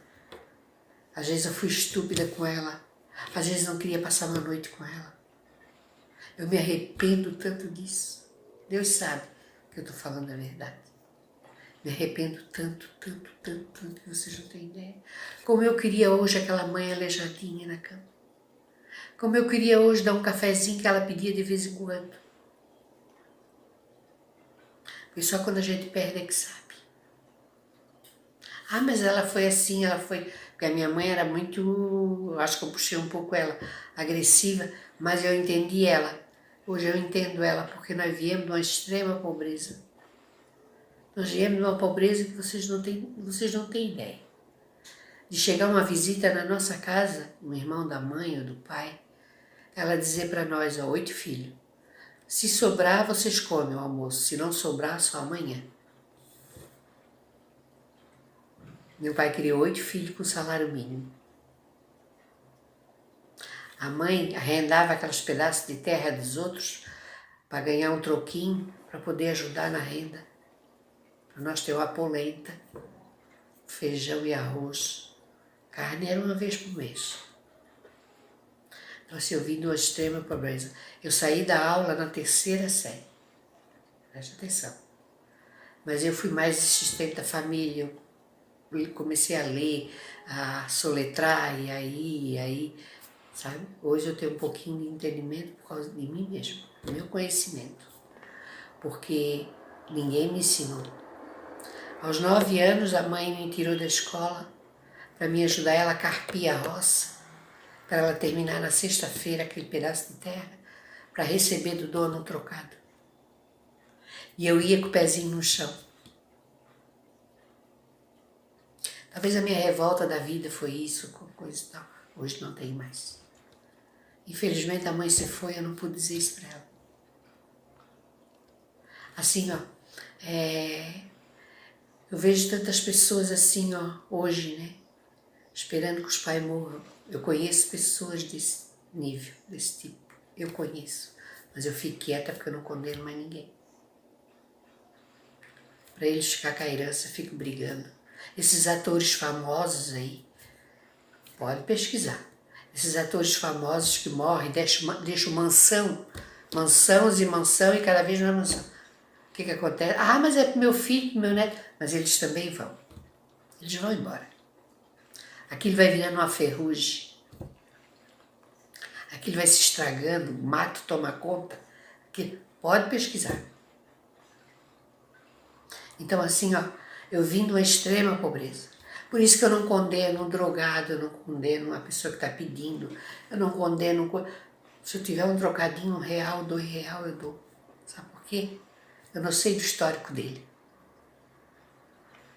Às vezes eu fui estúpida com ela, às vezes não queria passar uma noite com ela. Eu me arrependo tanto disso. Deus sabe que eu estou falando a verdade. Me arrependo tanto, tanto, tanto, tanto, que vocês não têm ideia. Como eu queria hoje aquela mãe aleijadinha na cama. Como eu queria hoje dar um cafezinho que ela pedia de vez em quando. Porque só quando a gente perde é que sabe. Mas ela foi assim, ela foi... Porque a minha mãe era muito... Acho que eu puxei um pouco ela, agressiva, mas eu entendi ela. Hoje eu entendo ela, porque nós viemos de uma extrema pobreza. Nós viemos de uma pobreza que vocês não têm ideia. De chegar uma visita na nossa casa, um irmão da mãe ou do pai, ela dizer para nós, 8 filhos, se sobrar, vocês comem o almoço, se não sobrar, só amanhã. Meu pai criou 8 filhos com salário mínimo. A mãe arrendava aqueles pedaços de terra dos outros para ganhar um troquinho, para poder ajudar na renda. Para nós ter uma polenta, feijão e arroz. Carne era uma vez por mês. Então assim, eu vim de uma extrema pobreza. Eu saí da aula na 3ª série. Preste atenção. Mas eu fui mais insistente da família, comecei a ler, a soletrar, e aí, sabe? Hoje eu tenho um pouquinho de entendimento por causa de mim mesmo, do meu conhecimento, porque ninguém me ensinou. Aos 9 anos, a mãe me tirou da escola para me ajudar ela a carpir a roça, para ela terminar na sexta-feira aquele pedaço de terra, para receber do dono um trocado. E eu ia com o pezinho no chão. Talvez a minha revolta da vida foi isso, coisa e tal. Hoje não tem mais. Infelizmente a mãe se foi, eu não pude dizer isso para ela. Assim, ó, eu vejo tantas pessoas assim, ó, hoje, né? Esperando que os pais morram. Eu conheço pessoas desse nível, desse tipo. Eu conheço. Mas eu fico quieta porque eu não condeno mais ninguém. Para eles ficar com a herança, eu fico brigando. Esses atores famosos aí, pode pesquisar. Esses atores famosos que morrem, deixam mansões e cada vez mais mansão. O que acontece? Ah, mas é pro meu filho, pro meu neto. Mas eles também vão. Eles vão embora. Aquilo vai virando uma ferrugem. Aquilo vai se estragando, o mato toma conta. Aquilo, pode pesquisar. Então assim, ó, eu vim de uma extrema pobreza. Por isso que eu não condeno um drogado, eu não condeno uma pessoa que está pedindo, eu não condeno... Se eu tiver um trocadinho, R$1, R$2, eu dou. Sabe por quê? Eu não sei do histórico dele.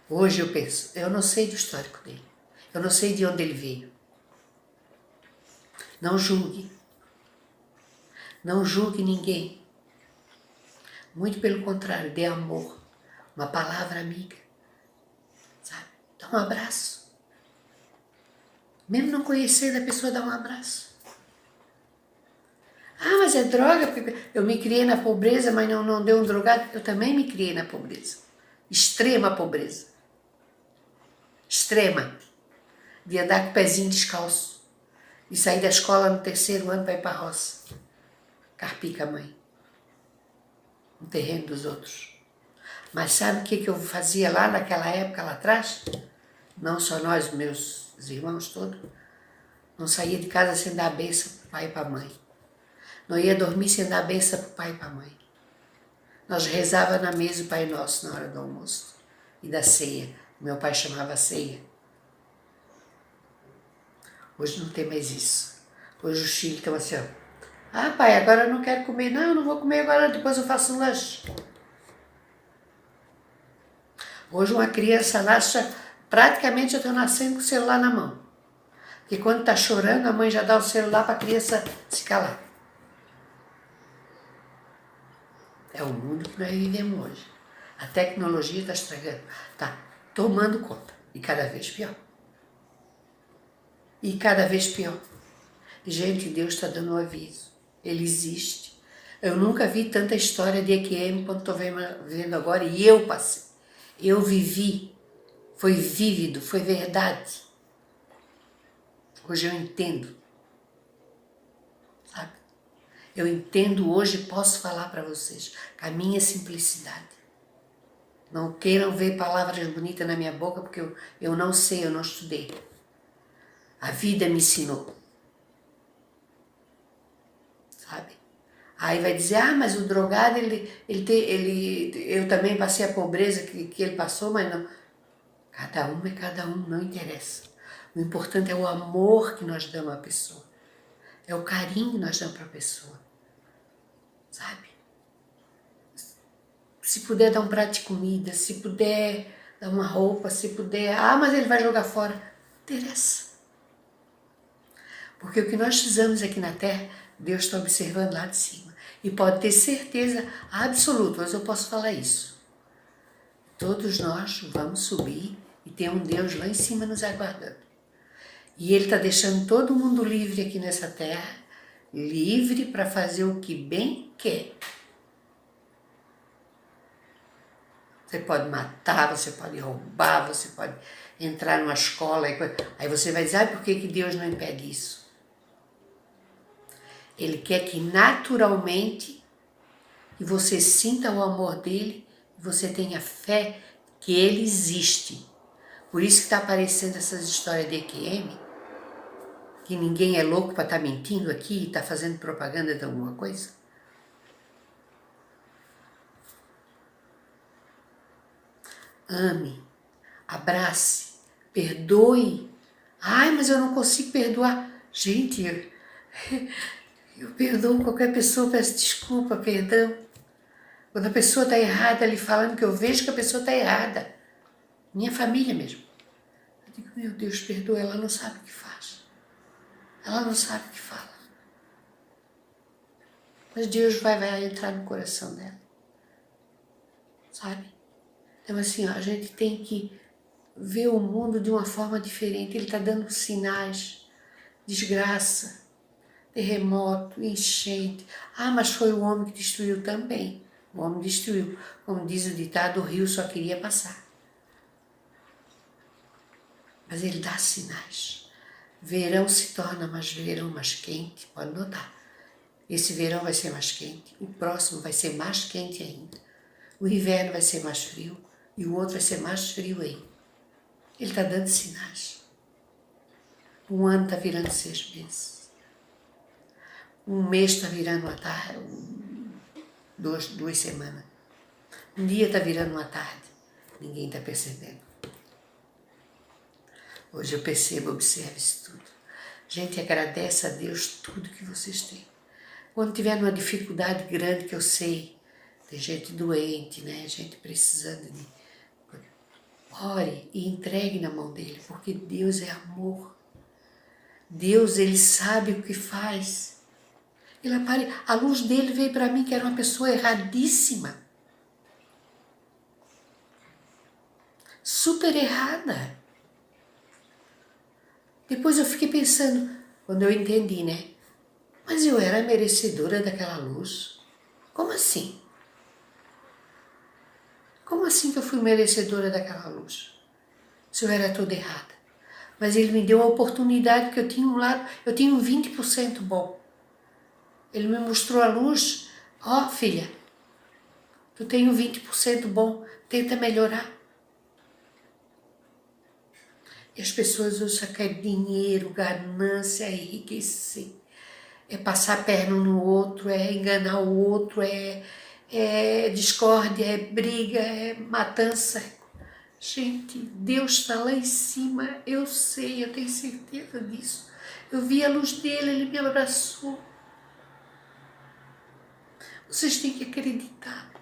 Hoje eu penso, eu não sei do histórico dele. Eu não sei de onde ele veio. Não julgue. Não julgue ninguém. Muito pelo contrário, dê amor. Uma palavra amiga. Sabe? Dá um abraço. Mesmo não conhecendo a pessoa, dá um abraço. Ah, mas é droga, porque eu me criei na pobreza, mas não deu um drogado. Eu também me criei na pobreza. Extrema pobreza. Extrema. De andar com o pezinho descalço. E sair da escola no 3º ano para ir para a roça. Carpir com a mãe. No terreno dos outros. Mas sabe o que eu fazia lá naquela época, lá atrás? Não só nós, meus irmãos todos. Não saía de casa sem dar a benção para o pai e para a mãe. Não ia dormir sem dar a benção para o pai e para a mãe. Nós rezava na mesa o Pai Nosso na hora do almoço. E da ceia. Meu pai chamava ceia. Hoje não tem mais isso. Hoje os filhos estão assim, ó. Ah, pai, agora eu não quero comer. Não, eu não vou comer agora, depois eu faço um lanche. Hoje uma criança nasce, praticamente eu estou nascendo com o celular na mão. Porque quando está chorando, a mãe já dá o celular para a criança se calar. É o mundo que nós vivemos hoje. A tecnologia está estragando, está tomando conta. E cada vez pior. E cada vez pior. Gente, Deus está dando um aviso. Ele existe. Eu nunca vi tanta história de EQM quanto estou vendo agora. E eu passei. Eu vivi. Foi vívido, foi verdade. Hoje eu entendo. Sabe? Eu entendo hoje e posso falar para vocês. Com a minha simplicidade. Não queiram ver palavras bonitas na minha boca, porque eu não sei, eu não estudei. A vida me ensinou. Sabe? Aí vai dizer, ah, mas o drogado, eu também passei a pobreza que ele passou, mas não. Cada um é cada um, não interessa. O importante é o amor que nós damos à pessoa. É o carinho que nós damos para a pessoa. Sabe? Se puder dar um prato de comida, se puder dar uma roupa, se puder... Ah, mas ele vai jogar fora. Não interessa. Porque o que nós fizemos aqui na Terra, Deus está observando lá de cima. E pode ter certeza absoluta, mas eu posso falar isso. Todos nós vamos subir e tem um Deus lá em cima nos aguardando. E Ele está deixando todo mundo livre aqui nessa Terra, livre para fazer o que bem quer. Você pode matar, você pode roubar, você pode entrar numa escola. Aí você vai dizer, por que Deus não impede isso? Ele quer que naturalmente que você sinta o amor dele e você tenha fé que ele existe. Por isso que está aparecendo essas histórias de EQM, que ninguém é louco para estar mentindo aqui e estar fazendo propaganda de alguma coisa. Ame, abrace, perdoe. Ai, mas eu não consigo perdoar. Gente, eu perdoo qualquer pessoa, peço desculpa, perdão. Quando a pessoa está errada, ali falando que eu vejo que a pessoa está errada. Minha família mesmo. Eu digo, meu Deus, perdoa, ela não sabe o que faz. Ela não sabe o que fala. Mas Deus vai entrar no coração dela. Sabe? Então assim, ó, a gente tem que ver o mundo de uma forma diferente. Ele está dando sinais, desgraça, terremoto, enchente. Ah, mas foi o homem que destruiu também. O homem destruiu. Como diz o ditado, o rio só queria passar. Mas ele dá sinais. Verão se torna verão mais quente, pode notar. Esse verão vai ser mais quente, o próximo vai ser mais quente ainda. O inverno vai ser mais frio e o outro vai ser mais frio ainda. Ele está dando sinais. Um ano está virando 6 meses. Um mês está virando uma tarde, 2 semanas. Um dia está virando uma tarde. Ninguém está percebendo. Hoje eu percebo, observo isso tudo. Gente, agradece a Deus tudo que vocês têm. Quando tiver uma dificuldade grande, que eu sei, tem gente doente, né? Gente precisando de... Ore e entregue na mão dele, porque Deus é amor. Deus, ele sabe o que faz. A luz dele veio para mim, que era uma pessoa erradíssima. Super errada. Depois eu fiquei pensando, quando eu entendi, né? Mas eu era merecedora daquela luz. Como assim? Como assim que eu fui merecedora daquela luz? Se eu era toda errada. Mas ele me deu a oportunidade, que eu tinha um lado, eu tinha um 20% bom. Ele me mostrou a luz. Ó, filha, tu tem um 20% bom, tenta melhorar. E as pessoas hoje só querem dinheiro, ganância, enriquecer. É passar a perna um no outro, é enganar o outro, é discórdia, é briga, é matança. Gente, Deus está lá em cima, eu sei, eu tenho certeza disso. Eu vi a luz dele, ele me abraçou. Vocês têm que acreditar.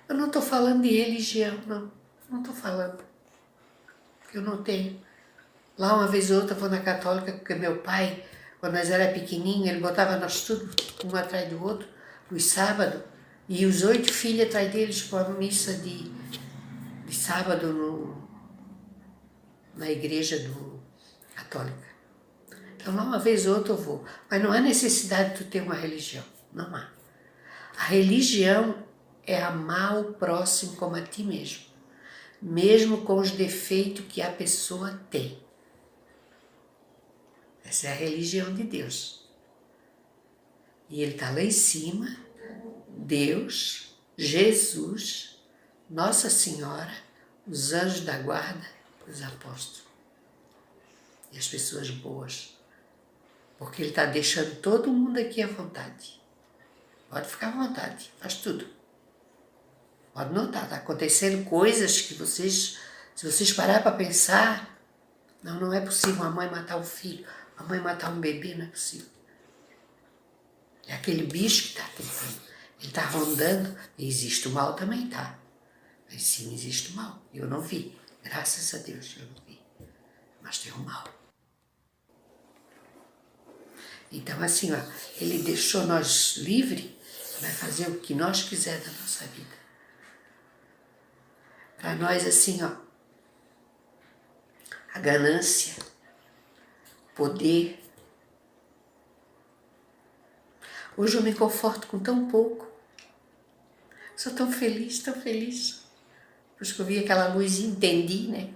Eu não estou falando de religião, não. Não estou falando. Eu não tenho. Lá uma vez ou outra eu vou na católica, porque meu pai, quando nós era pequenininho, ele botava nós tudo, um atrás do outro, nos sábados, e os 8 filhos atrás deles para a missa de sábado na igreja católica. Então lá uma vez ou outra eu vou. Mas não há necessidade de tu ter uma religião. Não há. A religião é amar o próximo como a ti mesmo. Mesmo com os defeitos que a pessoa tem. Essa é a religião de Deus. E ele está lá em cima, Deus, Jesus, Nossa Senhora, os anjos da guarda, os apóstolos. E as pessoas boas. Porque ele está deixando todo mundo aqui à vontade. Pode ficar à vontade, faz tudo. Pode notar, está acontecendo coisas que se vocês pararem para pensar, não é possível uma mãe matar um filho, a mãe matar um bebê, não é possível. É aquele bicho que está tentando, ele está rondando, e existe o mal também, tá? Mas sim, existe o mal, eu não vi, graças a Deus eu não vi, mas tem o mal. Então assim, ó, ele deixou nós livres, vai fazer o que nós quiser da nossa vida. Para nós assim, ó, a ganância, poder. Hoje eu me conforto com tão pouco. Sou tão feliz, tão feliz. Depois que eu vi aquela luz e entendi, né?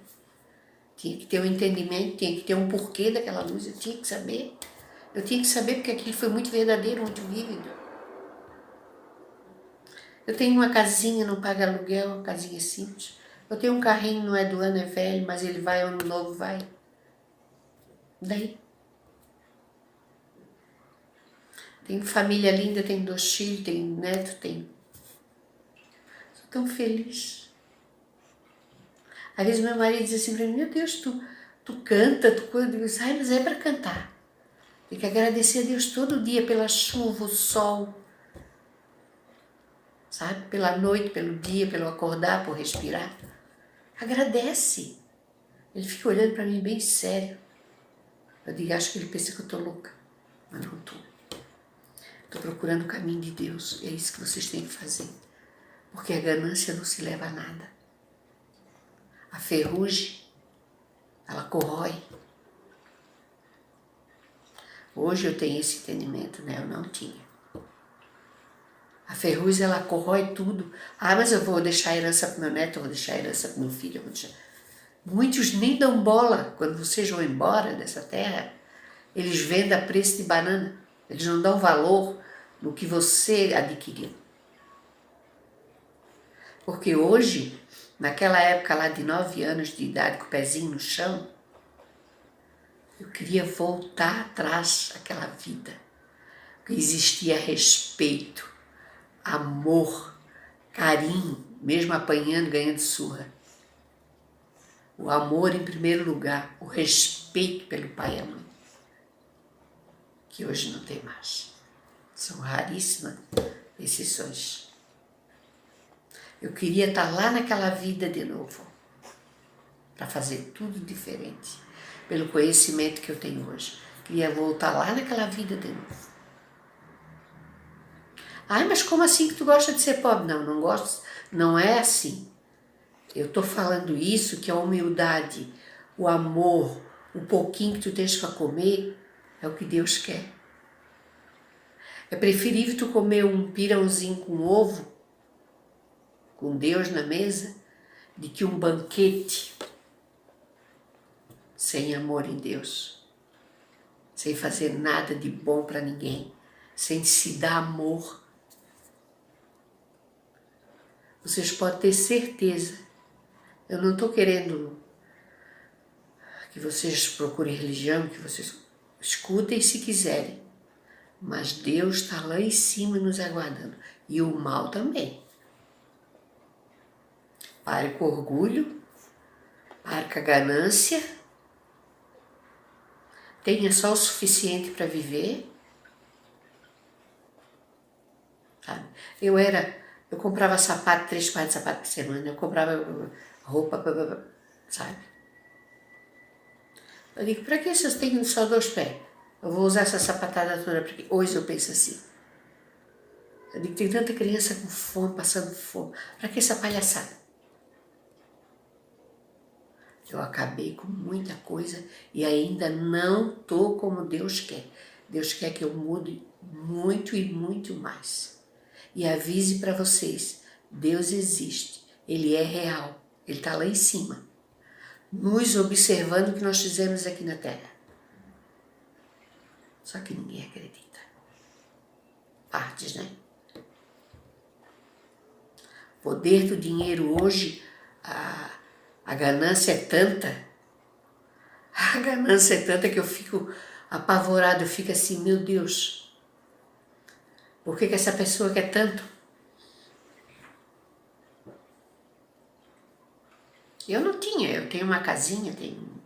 Tinha que ter um entendimento, tinha que ter um porquê daquela luz, eu tinha que saber. Eu tinha que saber porque aquilo foi muito verdadeiro, muito vívido. Eu tenho uma casinha, não pago aluguel, uma casinha simples. Eu tenho um carrinho, não é do ano, é velho, mas ele vai, ano novo vai. Daí. Tenho família linda, tenho 2 filhos, tenho neto, tenho. Sou tão feliz. Às vezes meu marido diz assim pra mim, meu Deus, tu canta, tu coisa. Eu digo, ai, mas é para cantar. Tem que agradecer a Deus todo dia pela chuva, o sol, sabe? Pela noite, pelo dia, pelo acordar, por respirar. Agradece. Ele fica olhando para mim bem sério. Eu digo, acho que ele pensa que eu tô louca, mas não tô. Tô procurando o caminho de Deus. É isso que vocês têm que fazer. Porque a ganância não se leva a nada. A ferrugem, ela corrói. Hoje eu tenho esse entendimento, né? Eu não tinha. A ferrugem, ela corrói tudo. Ah, mas eu vou deixar a herança para meu neto, eu vou deixar a herança para meu filho. Eu vou deixar... Muitos nem dão bola. Quando vocês vão embora dessa terra, eles vendem a preço de banana. Eles não dão valor no que você adquiriu. Porque hoje, naquela época lá de 9 anos de idade, com o pezinho no chão, eu queria voltar atrás àquela vida. Que existia respeito, amor, carinho, mesmo apanhando, ganhando surra. O amor em primeiro lugar, o respeito pelo pai e a mãe, que hoje não tem mais. São raríssimas exceções. Eu queria estar lá naquela vida de novo, para fazer tudo diferente, pelo conhecimento que eu tenho hoje. Queria voltar lá naquela vida de novo. Ai, mas como assim que tu gosta de ser pobre? Não, não gosto, não é assim. Eu estou falando isso, que a humildade, o amor, o pouquinho que tu tens para comer, é o que Deus quer. É preferível tu comer um pirãozinho com ovo, com Deus na mesa, de que um banquete sem amor em Deus, sem fazer nada de bom para ninguém, sem se dar amor. Vocês podem ter certeza, eu não estou querendo que vocês procurem religião, que vocês escutem se quiserem, mas Deus está lá em cima nos aguardando, e o mal também. Pare com orgulho, pare com a ganância, tenha só o suficiente para viver. Sabe? Eu comprava sapato, 3 pares de sapato por semana, eu comprava roupa, sabe? Eu digo, para que se eu tenho só 2 pés? Eu vou usar essa sapatada toda, porque hoje eu penso assim. Eu digo, tem tanta criança com fome, passando fome, para que essa palhaçada? Eu acabei com muita coisa e ainda não estou como Deus quer. Deus quer que eu mude muito e muito mais. E avise para vocês, Deus existe, Ele é real, Ele está lá em cima, nos observando o que nós fizemos aqui na Terra. Só que ninguém acredita. Partes, né? O poder do dinheiro hoje, a ganância é tanta, que eu fico apavorado, eu fico assim, meu Deus, por que essa pessoa quer tanto? Eu não tinha, eu tenho uma casinha, tenho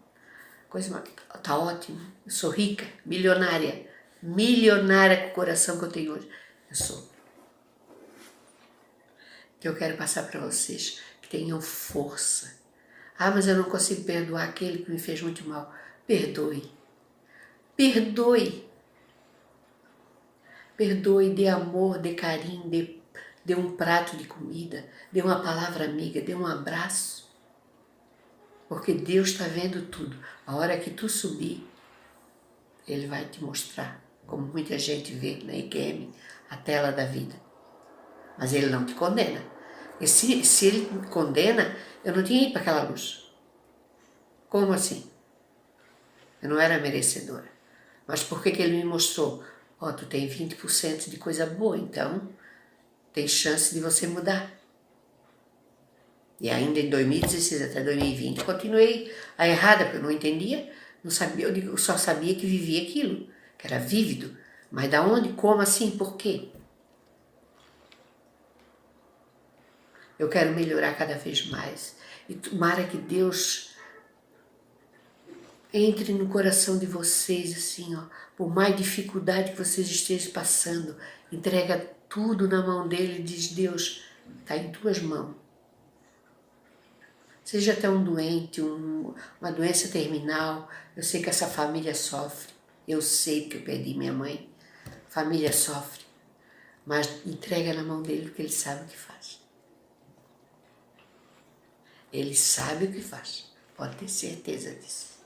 coisa, tá ótimo, eu sou rica, milionária com o coração que eu tenho hoje, eu sou. Que eu quero passar para vocês, que tenham força. Ah, mas eu não consigo perdoar aquele que me fez muito mal. Perdoe. Perdoe. Perdoe, dê amor, dê carinho, dê um prato de comida, dê uma palavra amiga, dê um abraço. Porque Deus está vendo tudo. A hora que tu subir, Ele vai te mostrar, como muita gente vê na IQM, a tela da vida. Mas Ele não te condena. E se Ele me condena, eu não tinha ido para aquela luz. Como assim? Eu não era merecedora. Mas por que Ele me mostrou? Ó, tu tem 20% de coisa boa, então tem chance de você mudar. E ainda em 2016 até 2020, continuei a errada, porque eu não entendia, não sabia, eu só sabia que vivia aquilo, que era vívido. Mas da onde, como assim, por quê? Eu quero melhorar cada vez mais. E tomara que Deus entre no coração de vocês, assim, ó, por mais dificuldade que vocês estejam passando, entrega tudo na mão dele e diz, Deus, está em tuas mãos. Seja até um doente, uma doença terminal, eu sei que essa família sofre, eu sei que eu perdi minha mãe, família sofre, mas entrega na mão dele porque ele sabe o que faz. Ele sabe o que faz, pode ter certeza disso.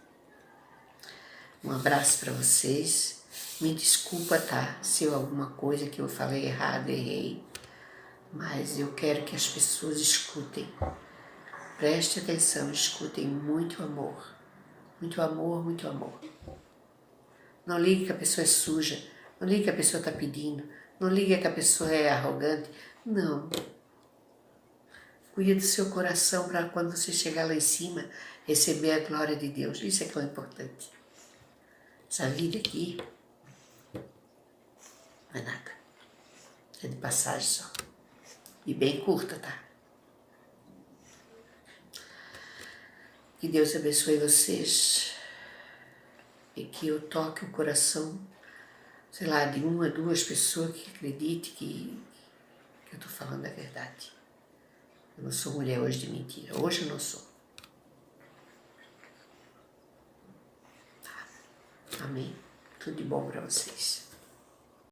Um abraço para vocês, me desculpa, tá, se eu alguma coisa que eu falei errado, errei, mas eu quero que as pessoas escutem. Preste atenção, escutem muito amor. Muito amor, muito amor. Não ligue que a pessoa é suja. Não ligue que a pessoa está pedindo. Não ligue que a pessoa é arrogante. Não. Cuide do seu coração para quando você chegar lá em cima, receber a glória de Deus. Isso é que é o importante. Essa vida aqui não é nada. É de passagem só. E bem curta, tá? Que Deus abençoe vocês e que eu toque o coração, sei lá, de uma, duas pessoas que acredite que eu estou falando a verdade. Eu não sou mulher hoje de mentira. Hoje eu não sou. Tá. Amém. Tudo de bom para vocês.